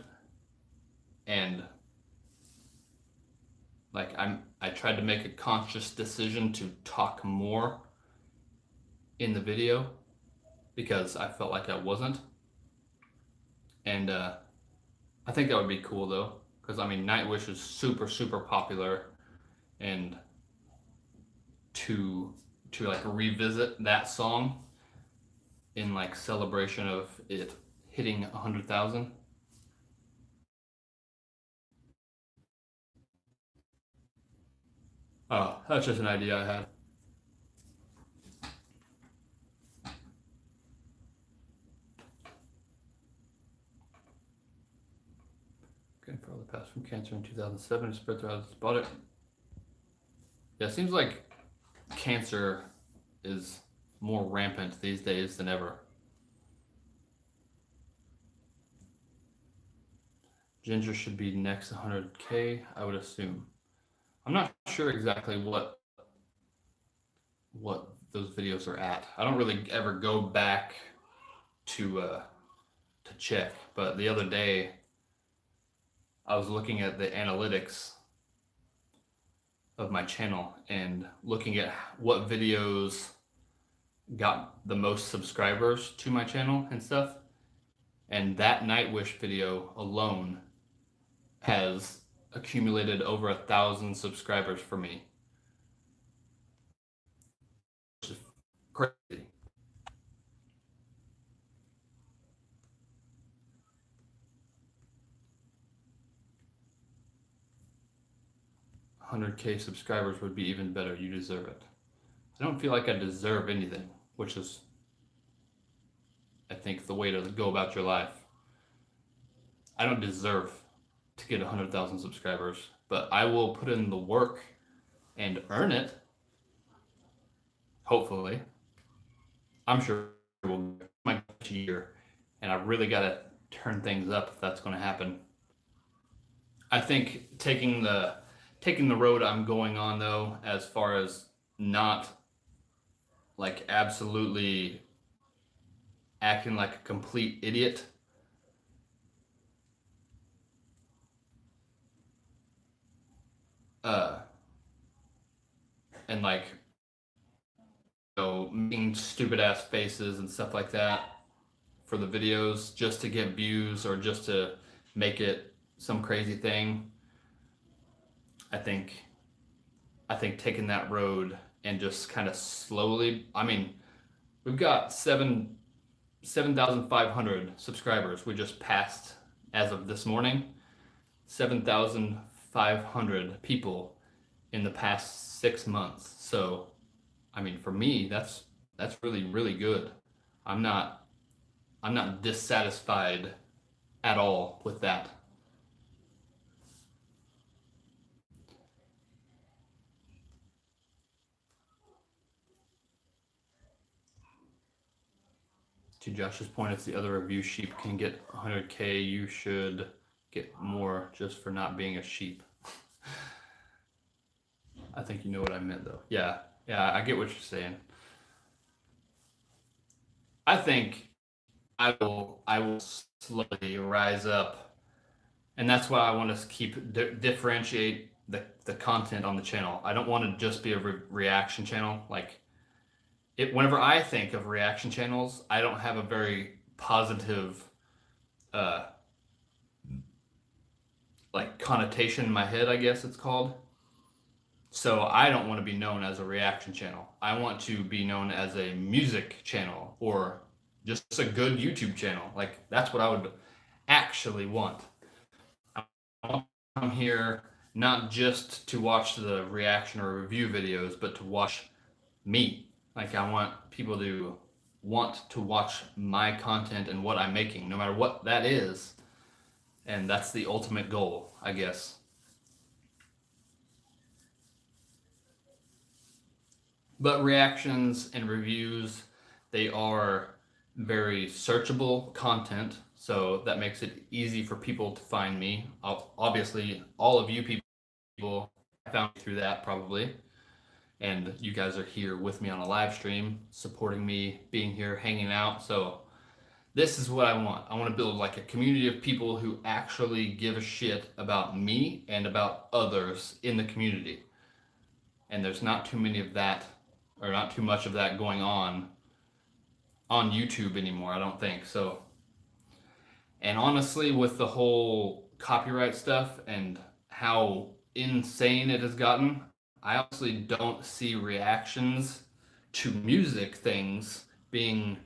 and like I tried to make a conscious decision to talk more in the video because I felt like I wasn't. And I think that would be cool though, because I mean Nightwish is super super popular, and to like revisit that song in like celebration of it hitting 100,000. Oh, that's just an idea I had. Getting further passed from cancer in 2007, it spread throughout his body. Yeah, it seems like cancer is more rampant these days than ever. Ginger should be next 100K, I would assume. I'm not sure exactly what those videos are at. I don't really ever go back to check, but the other day I was looking at the analytics of my channel and looking at what videos got the most subscribers to my channel and stuff. And that Nightwish video alone has accumulated over 1,000 subscribers for me. Which is crazy. $100K subscribers would be even better. You deserve it. I don't feel like I deserve anything, which is, I think, the way to go about your life. I don't deserve to get 100,000 subscribers, but I will put in the work and earn it. Hopefully. I'm sure we'll get my year, and I really got to turn things up if that's going to happen. I think taking the road I'm going on though, as far as not like absolutely acting like a complete idiot, and like, making stupid ass faces and stuff like that for the videos just to get views or just to make it some crazy thing. I think taking that road and just kind of slowly, I mean, we've got 7,500 subscribers. We just passed, as of this morning, 7,500 people in the past 6 months. So, I mean, for me, that's really really good. I'm not dissatisfied at all with that. To Josh's point, if the other review sheep can get 100K, you should get more just for not being a sheep. I think you know what I meant though. Yeah, I get what you're saying. I think I will slowly rise up, and that's why I want to keep differentiate the content on the channel. I don't want to just be a reaction channel. Like, whenever I think of reaction channels, I don't have a very positive like connotation in my head, I guess it's called. So I don't want to be known as a reaction channel. I want to be known as a music channel or just a good YouTube channel. Like that's what I would actually want. I want to come here not just to watch the reaction or review videos, but to watch me. Like I want people to want to watch my content and what I'm making, no matter what that is. And that's the ultimate goal, I guess. But reactions and reviews, they are very searchable content, so that makes it easy for people to find me. Obviously, all of you people found me through that probably, and you guys are here with me on a live stream, supporting me, being here, hanging out. So this is what I want. I want to build like a community of people who actually give a shit about me and about others in the community. And there's not too many of that, or not too much of that going on YouTube anymore, I don't think. So, and honestly, with the whole copyright stuff and how insane it has gotten, I honestly don't see reactions to music things being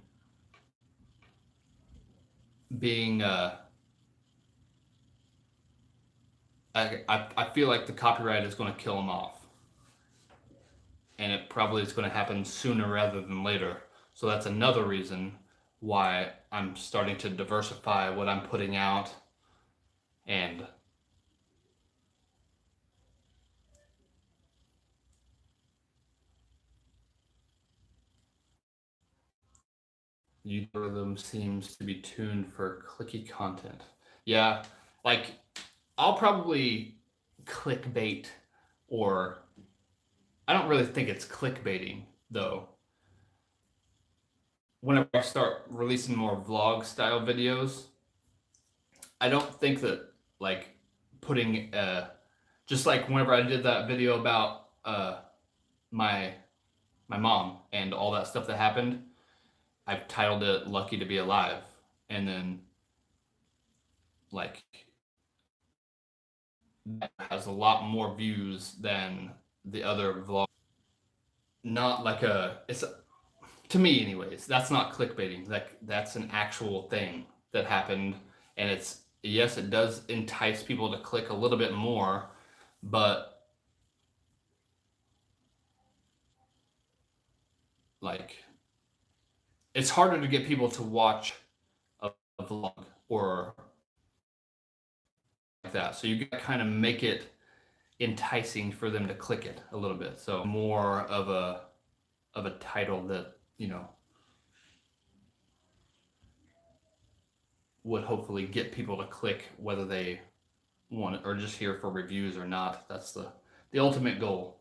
I feel like the copyright is going to kill them off, and it probably is going to happen sooner rather than later. So that's another reason why I'm starting to diversify what I'm putting out. And the algorithm seems to be tuned for clicky content. Yeah, like I'll probably clickbait, or I don't really think it's clickbaiting though. Whenever I start releasing more vlog style videos, I don't think that like putting just like whenever I did that video about my my mom and all that stuff that happened, I've titled it "Lucky to Be Alive," and then like that has a lot more views than the other vlog. Not like it's to me anyways. That's not clickbaiting. Like that's an actual thing that happened, and it's yes, it does entice people to click a little bit more, but like it's harder to get people to watch a vlog or like that. So you gotta kind of make it enticing for them to click it a little bit. So more of a title that would hopefully get people to click whether they want it or just here for reviews or not. That's the ultimate goal,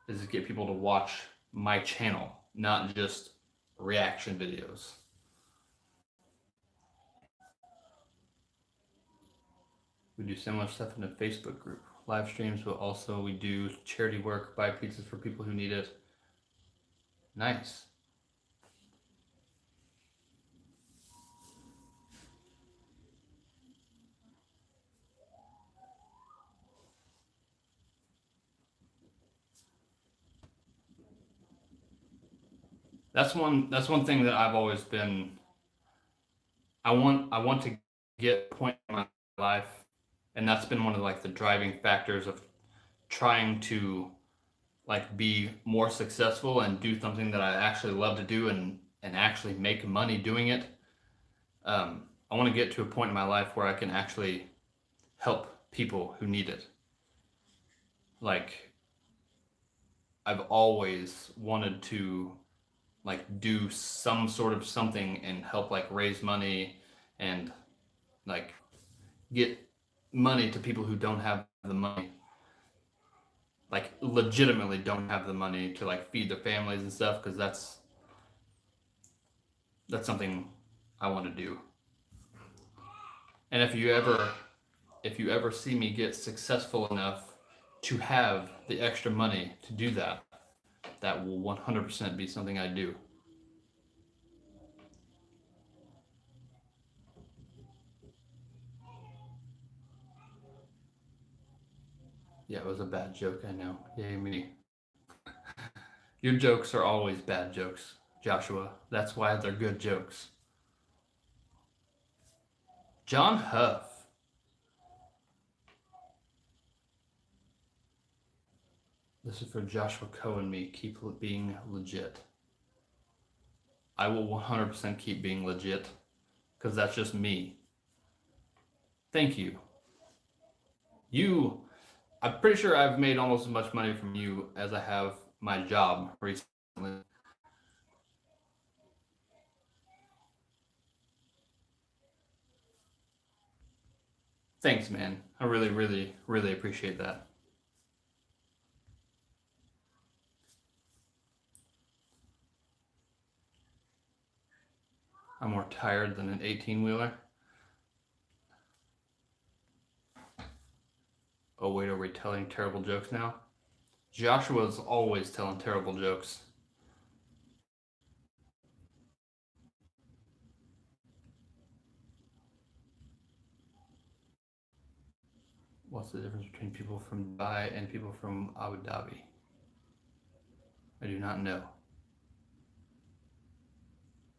is to get people to watch my channel, not just reaction videos. We do similar stuff in the Facebook group, live streams, but also we do charity work, buy pizzas for people who need it. Nice. That's one thing that I've always been. I want to get a point in my life, and that's been one of like the driving factors of trying to like be more successful and do something that I actually love to do and actually make money doing it. I want to get to a point in my life where I can actually help people who need it. Like I've always wanted to like do some sort of something and help like raise money and like get money to people who don't have the money, like legitimately don't have the money to like feed their families and stuff, because that's something I want to do. And if you ever see me get successful enough to have the extra money to do that, that will 100% be something I do. Yeah, it was a bad joke, I know. Yay me. Your jokes are always bad jokes, Joshua. That's why they're good jokes. John Huff. This is for Joshua Coe and me. Keep being legit. I will 100% keep being legit because that's just me. Thank you. I'm pretty sure I've made almost as much money from you as I have my job recently. Thanks, man. I really, really, really appreciate that. I'm more tired than an 18-wheeler. Oh, wait, are we telling terrible jokes now? Joshua's always telling terrible jokes. What's the difference between people from Dubai and people from Abu Dhabi? I do not know.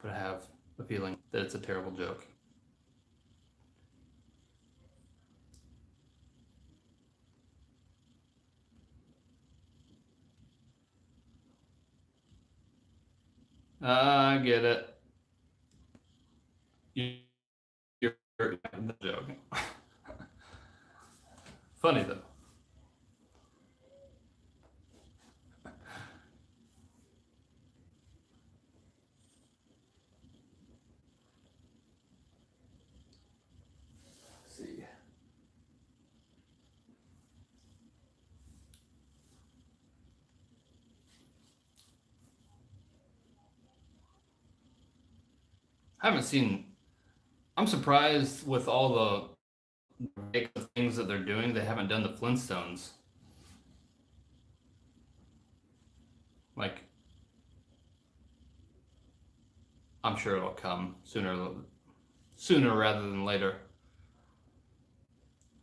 But I have a feeling that it's a terrible joke. I get it. You're the joke. Funny though. Let's see. I haven't seen. I'm surprised with all the things that they're doing. They haven't done the Flintstones. Like, I'm sure it'll come sooner rather than later.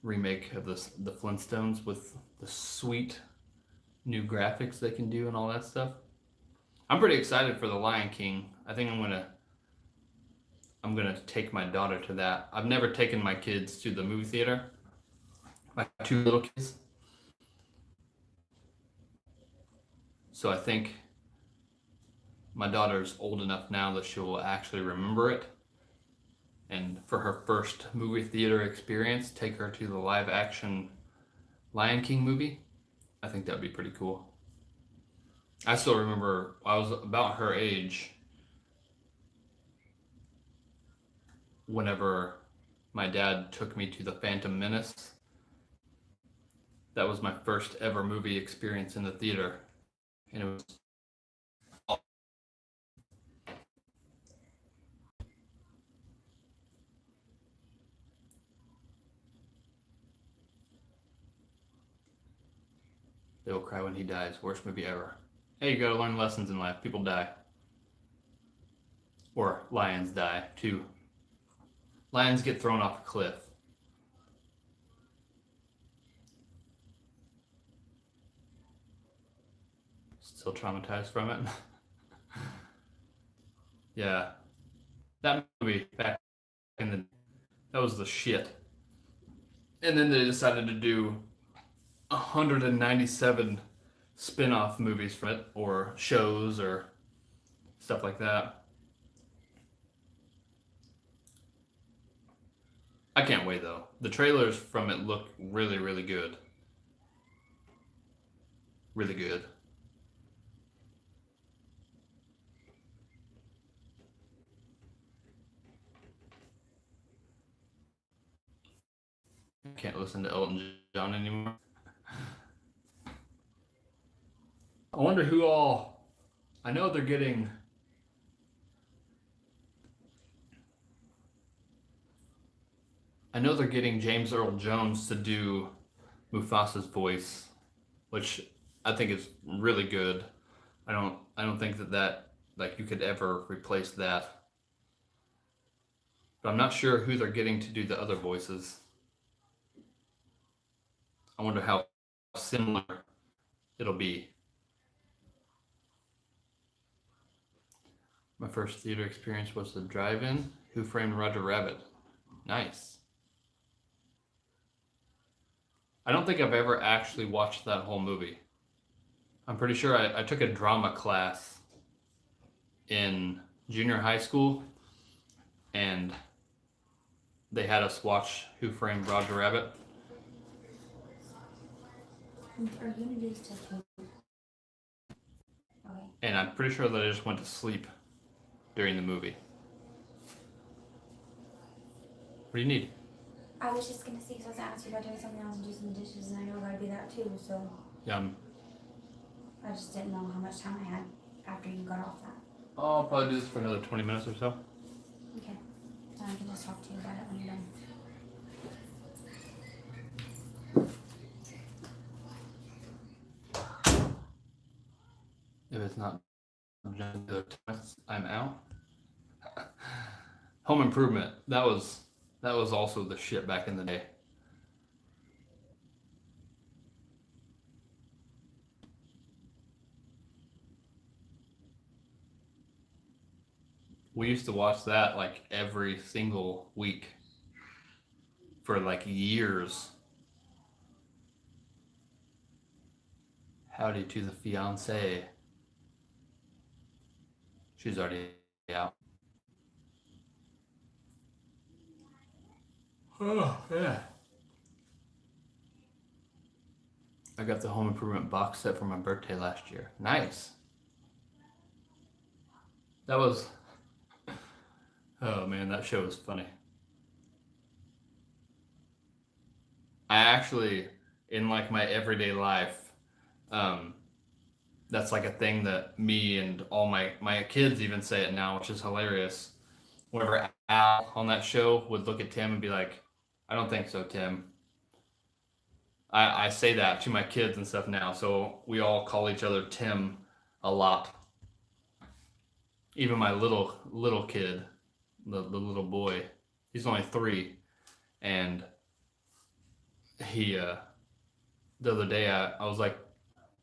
Remake of the Flintstones with the sweet new graphics they can do and all that stuff. I'm pretty excited for the Lion King. I think I'm gonna take my daughter to that. I've never taken my kids to the movie theater. My two little kids. So I think my daughter's old enough now that she'll actually remember it. And for her first movie theater experience, take her to the live action Lion King movie. I think that'd be pretty cool. I still remember I was about her age whenever my dad took me to the Phantom Menace. That was my first ever movie experience in the theater. And it was They Will Cry When He Dies. Worst movie ever. Hey, you gotta learn lessons in life. People die. Or lions die, too. Lions get thrown off a cliff. Still traumatized from it. Yeah. That movie back in the that was the shit. And then they decided to do 197 spin-off movies from it or shows or stuff like that. I can't wait though. The trailers from it look really, really good. Really good. I can't listen to Elton John anymore. I wonder who all. I know they're getting. I know they're getting James Earl Jones to do Mufasa's voice, which I think is really good. I don't think that like you could ever replace that. But I'm not sure who they're getting to do the other voices. I wonder how similar it'll be. My first theater experience was the drive-in Who Framed Roger Rabbit. Nice. I don't think I've ever actually watched that whole movie. I'm pretty sure I took a drama class in junior high school, and they had us watch Who Framed Roger Rabbit. Are you gonna do this till 2? Okay. And I'm pretty sure that I just went to sleep during the movie. What do you need? I was just gonna see, because I was asking you about doing something else and do some dishes, and I know I gotta do that too, so Yum. I just didn't know how much time I had after you got off that. I'll probably do this for another 20 minutes or so. Okay. Then I can just talk to you about it when you're done. If it's not another 10 minutes, I'm out. Home Improvement. That was also the shit back in the day. We used to watch that like every single week for like years. Howdy to the fiance. She's already out. Oh, yeah. I got the Home Improvement box set for my birthday last year. Nice. That was... Oh man, that show was funny. I actually, in like my everyday life, that's like a thing that me and all my kids even say it now, which is hilarious. Whenever Al on that show would look at Tim and be like, I don't think so, Tim. I say that to my kids and stuff now, so we all call each other Tim a lot. Even my little kid, the little boy, he's only 3, and he the other day I was like,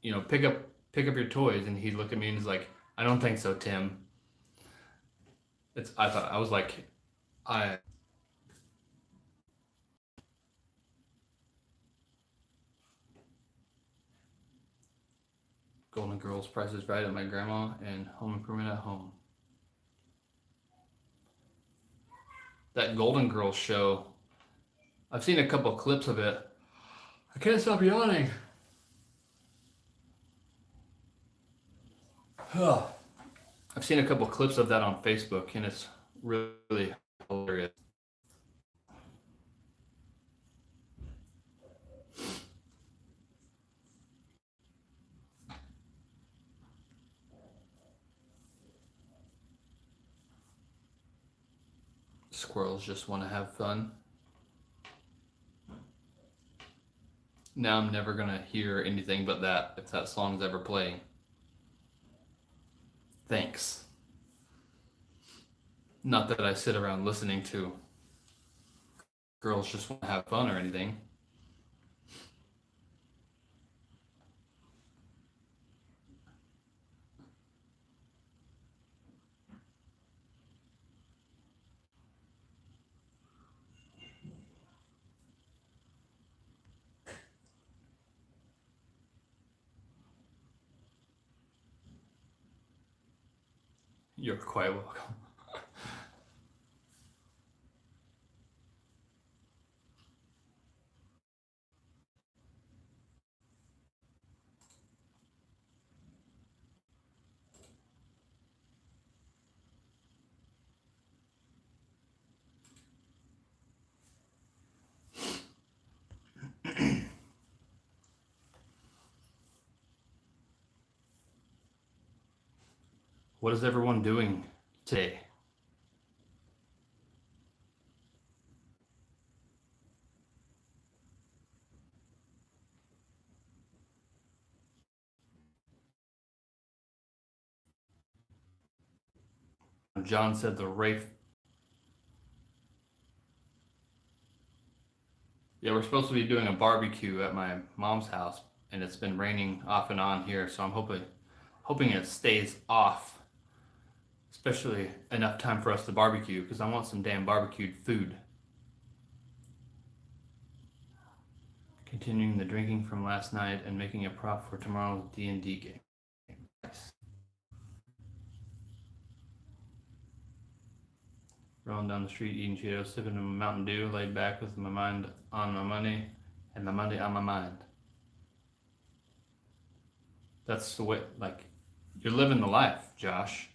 you know, pick up your toys, and he looked at me and he's like, I don't think so, Tim. I was like, Golden Girls, Price is Right at my grandma, and Home Improvement at home. That Golden Girls show, I've seen a couple clips of it. I can't stop yawning. I've seen a couple clips of that on Facebook, and it's really hilarious. Squirrels just want to have fun. Now I'm never gonna hear anything but that if that song's ever playing. Thanks. Not that I sit around listening to Girls Just Want to Have Fun or anything. You're quite welcome. What is everyone doing today? John said the Rafe. Yeah, we're supposed to be doing a barbecue at my mom's house, and it's been raining off and on here, so I'm hoping it stays off, especially enough time for us to barbecue, because I want some damn barbecued food. Continuing the drinking from last night and making a prop for tomorrow's D&D game. Nice. Rolling down the street, eating Cheetos, sipping a Mountain Dew, laid back with my mind on my money and my money on my mind. That's the way, like, you're living the life, Josh.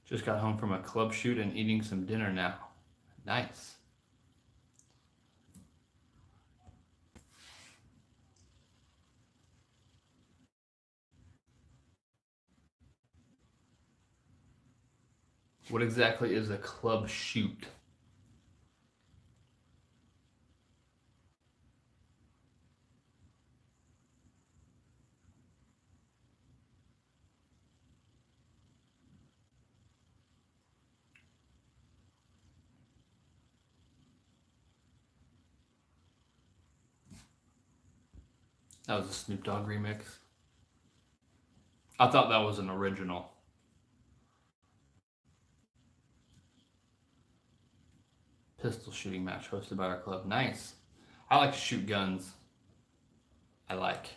Just got home from a club shoot and eating some dinner now. Nice. What exactly is a club shoot? That was a Snoop Dogg remix. I thought that was an original. Pistol shooting match hosted by our club. Nice. I like to shoot guns. I like.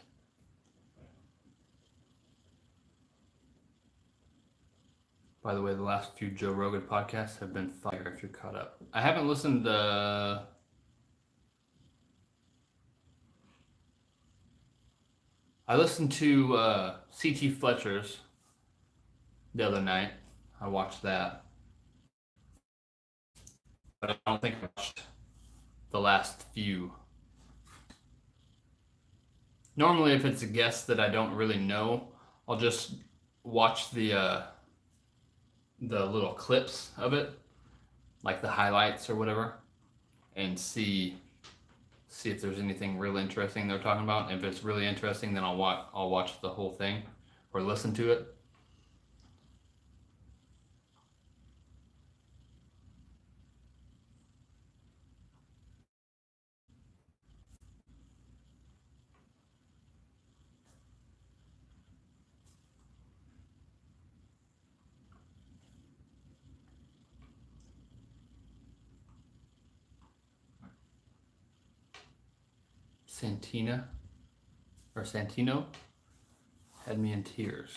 By the way, the last few Joe Rogan podcasts have been fire if you're caught up. I haven't listened to... I listened to C.T. Fletcher's the other night. I watched that. But I don't think I watched the last few. Normally, if it's a guest that I don't really know, I'll just watch the little clips of it, like the highlights or whatever, and see if there's anything really interesting they're talking about. If it's really interesting, then I'll watch the whole thing or listen to it. Santino had me in tears.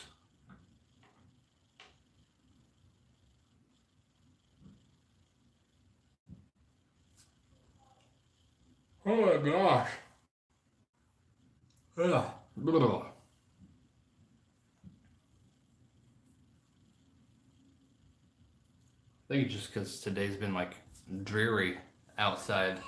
Oh my gosh. Ugh. Ugh. I think it's just because today's been like dreary outside.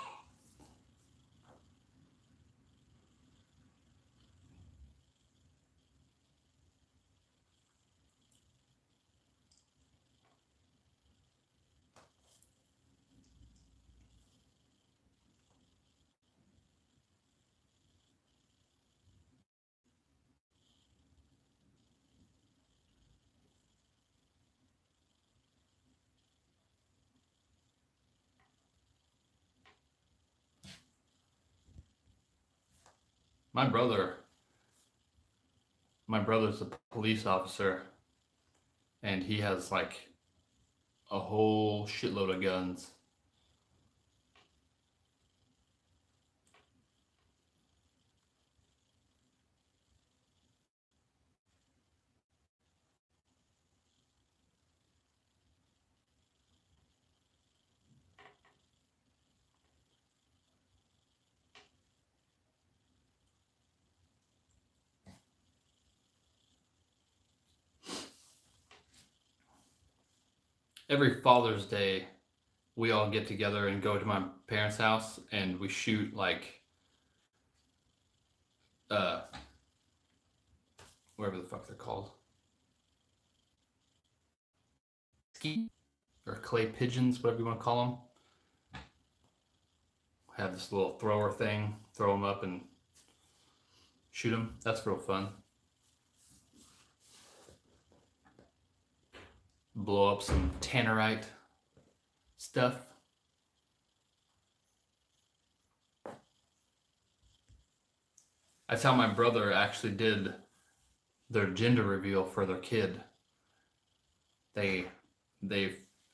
My brother's a police officer, and he has like a whole shitload of guns. Every Father's Day, we all get together and go to my parents' house, and we shoot like whatever the fuck they're called, skeet or clay pigeons, whatever you want to call them. Have this little thrower thing, throw them up and shoot them. That's real fun. Blow up some tannerite stuff. That's how my brother actually did their gender reveal for their kid. They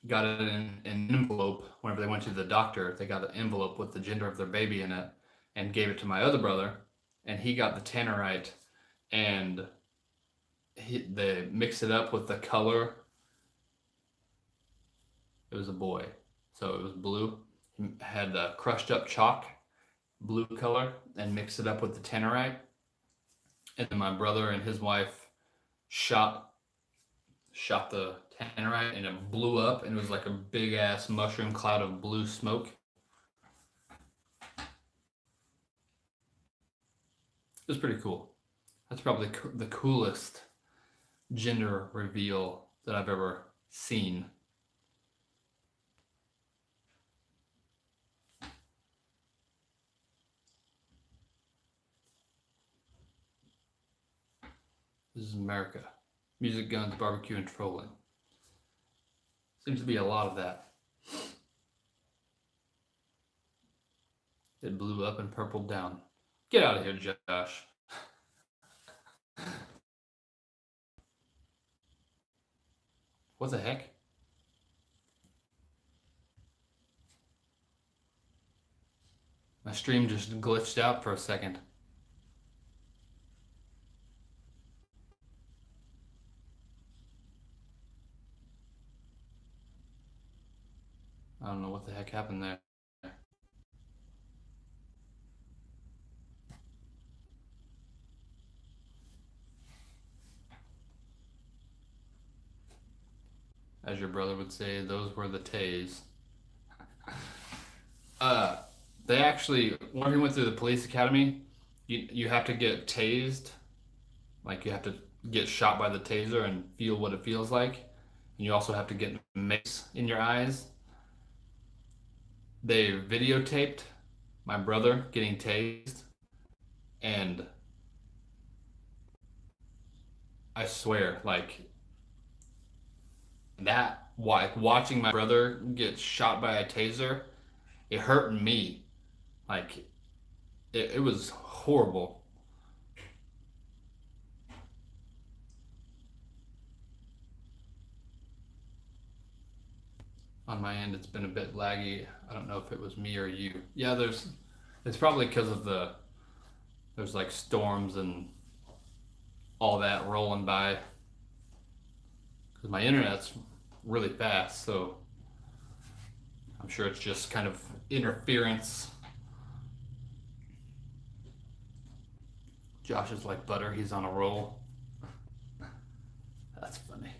got it in an envelope whenever they went to the doctor. They got an envelope with the gender of their baby in it and gave it to my other brother, and he got the tannerite, and they mixed it up with the color. It was a boy, so it was blue. He had crushed up chalk, blue color, and mixed it up with the tannerite. And then my brother and his wife shot the tannerite, and it blew up, and it was like a big ass mushroom cloud of blue smoke. It was pretty cool. That's probably the coolest gender reveal that I've ever seen. This is America. Music, guns, barbecue, and trolling. Seems to be a lot of that. It blew up and purpled down. Get out of here, Josh. What the heck? My stream just glitched out for a second. I don't know what the heck happened there. As your brother would say, those were the Tays. They actually, when he went through the police academy, you have to get tased. Like you have to get shot by the taser and feel what it feels like. And you also have to get mace in your eyes. They videotaped my brother getting tased, and I swear, like that, watching my brother get shot by a taser, it hurt me. Like it was horrible. On my end, it's been a bit laggy. I don't know if it was me or you. Yeah, it's probably because of there's like storms and all that rolling by. Because my internet's really fast, so I'm sure it's just kind of interference. Josh is like butter, he's on a roll. That's funny.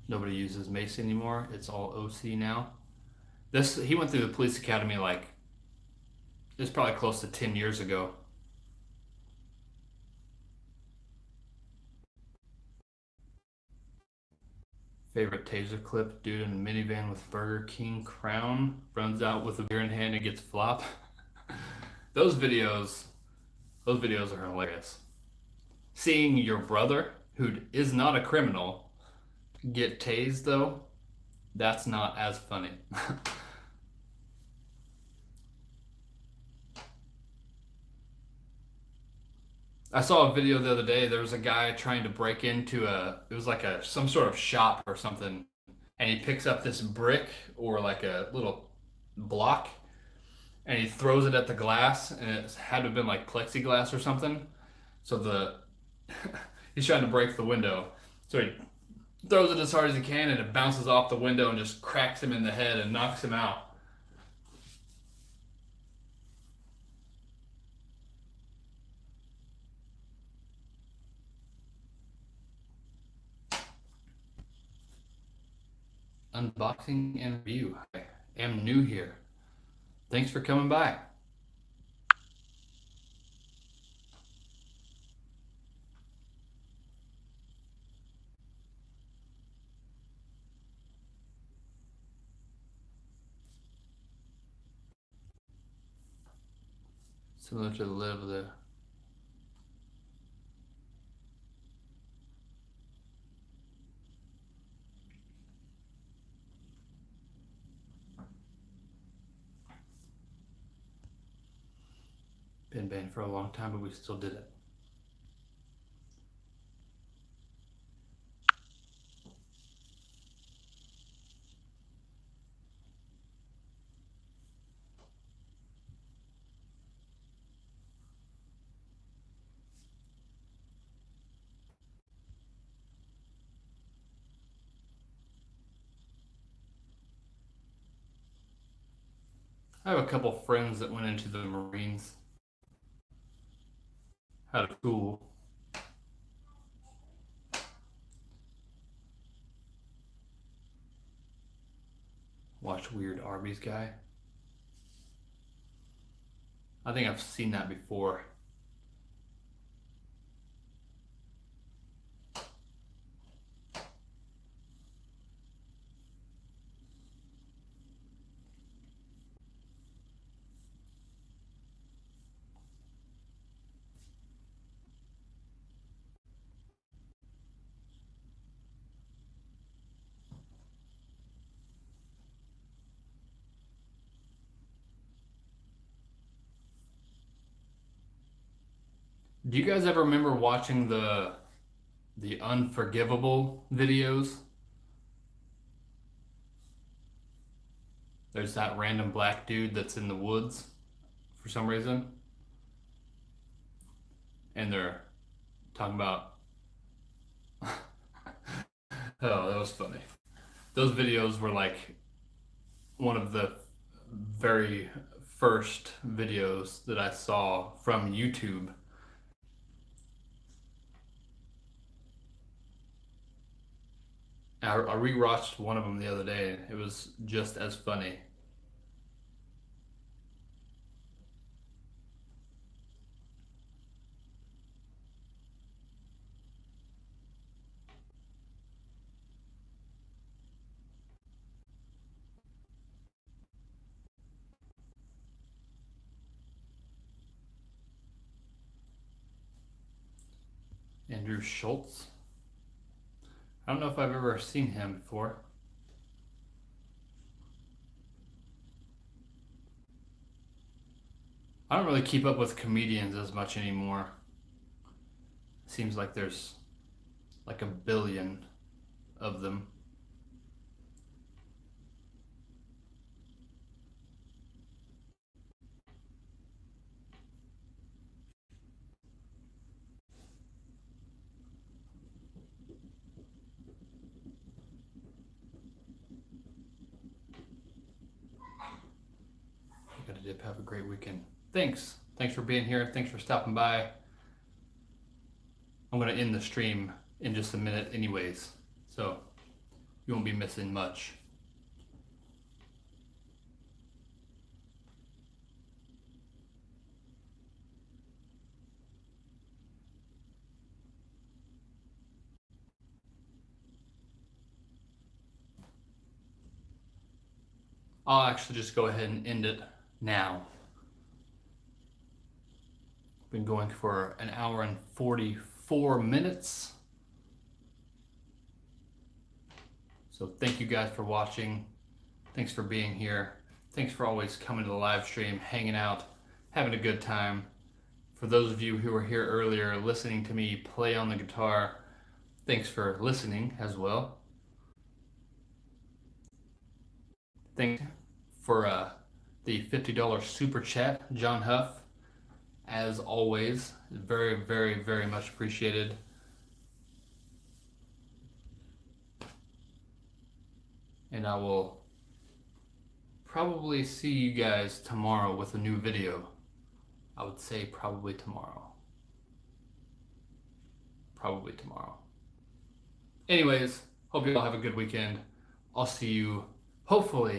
Nobody uses mace anymore. It's all OC now. He went through the police academy like it's probably close to 10 years ago. Favorite taser clip: dude in a minivan with Burger King crown runs out with a beer in hand and gets flop. Those videos are hilarious. Seeing your brother, who is not a criminal, get tased though, that's not as funny. I saw a video the other day. There was a guy trying to break into it was like some sort of shop or something, and he picks up this brick or like a little block, and he throws it at the glass, and it had to have been like plexiglass or something. So he's trying to break the window, so he throws it as hard as he can, and it bounces off the window and just cracks him in the head and knocks him out. Unboxing and review. I am new here. Thanks for coming by. Similar to live the banned for a long time, but we still did it. I have a couple friends that went into the Marines out of school. Watch Weird Arby's guy. I think I've seen that before. Do you guys ever remember watching the Unforgivable videos? There's that random black dude that's in the woods for some reason. And they're talking about oh, that was funny. Those videos were like one of the very first videos that I saw from YouTube. I rewatched one of them the other day, and it was just as funny. Andrew Schultz. I don't know if I've ever seen him before. I don't really keep up with comedians as much anymore. Seems like there's like a billion of them. I gotta dip. Have a great weekend. Thanks. Thanks for being here. Thanks for stopping by. I'm gonna end the stream in just a minute anyways, so you won't be missing much. I'll actually just go ahead and end it now. Been going for an hour and 44 minutes. So thank you guys for watching. Thanks for being here. Thanks for always coming to the live stream, hanging out, having a good time. For those of you who were here earlier listening to me play on the guitar, thanks for listening as well. Thanks for the $50 super chat, John Huff. As always, very, very, very much appreciated. And I will probably see you guys tomorrow with a new video. I would say probably tomorrow. Probably tomorrow. Anyways, hope you all have a good weekend. I'll see you hopefully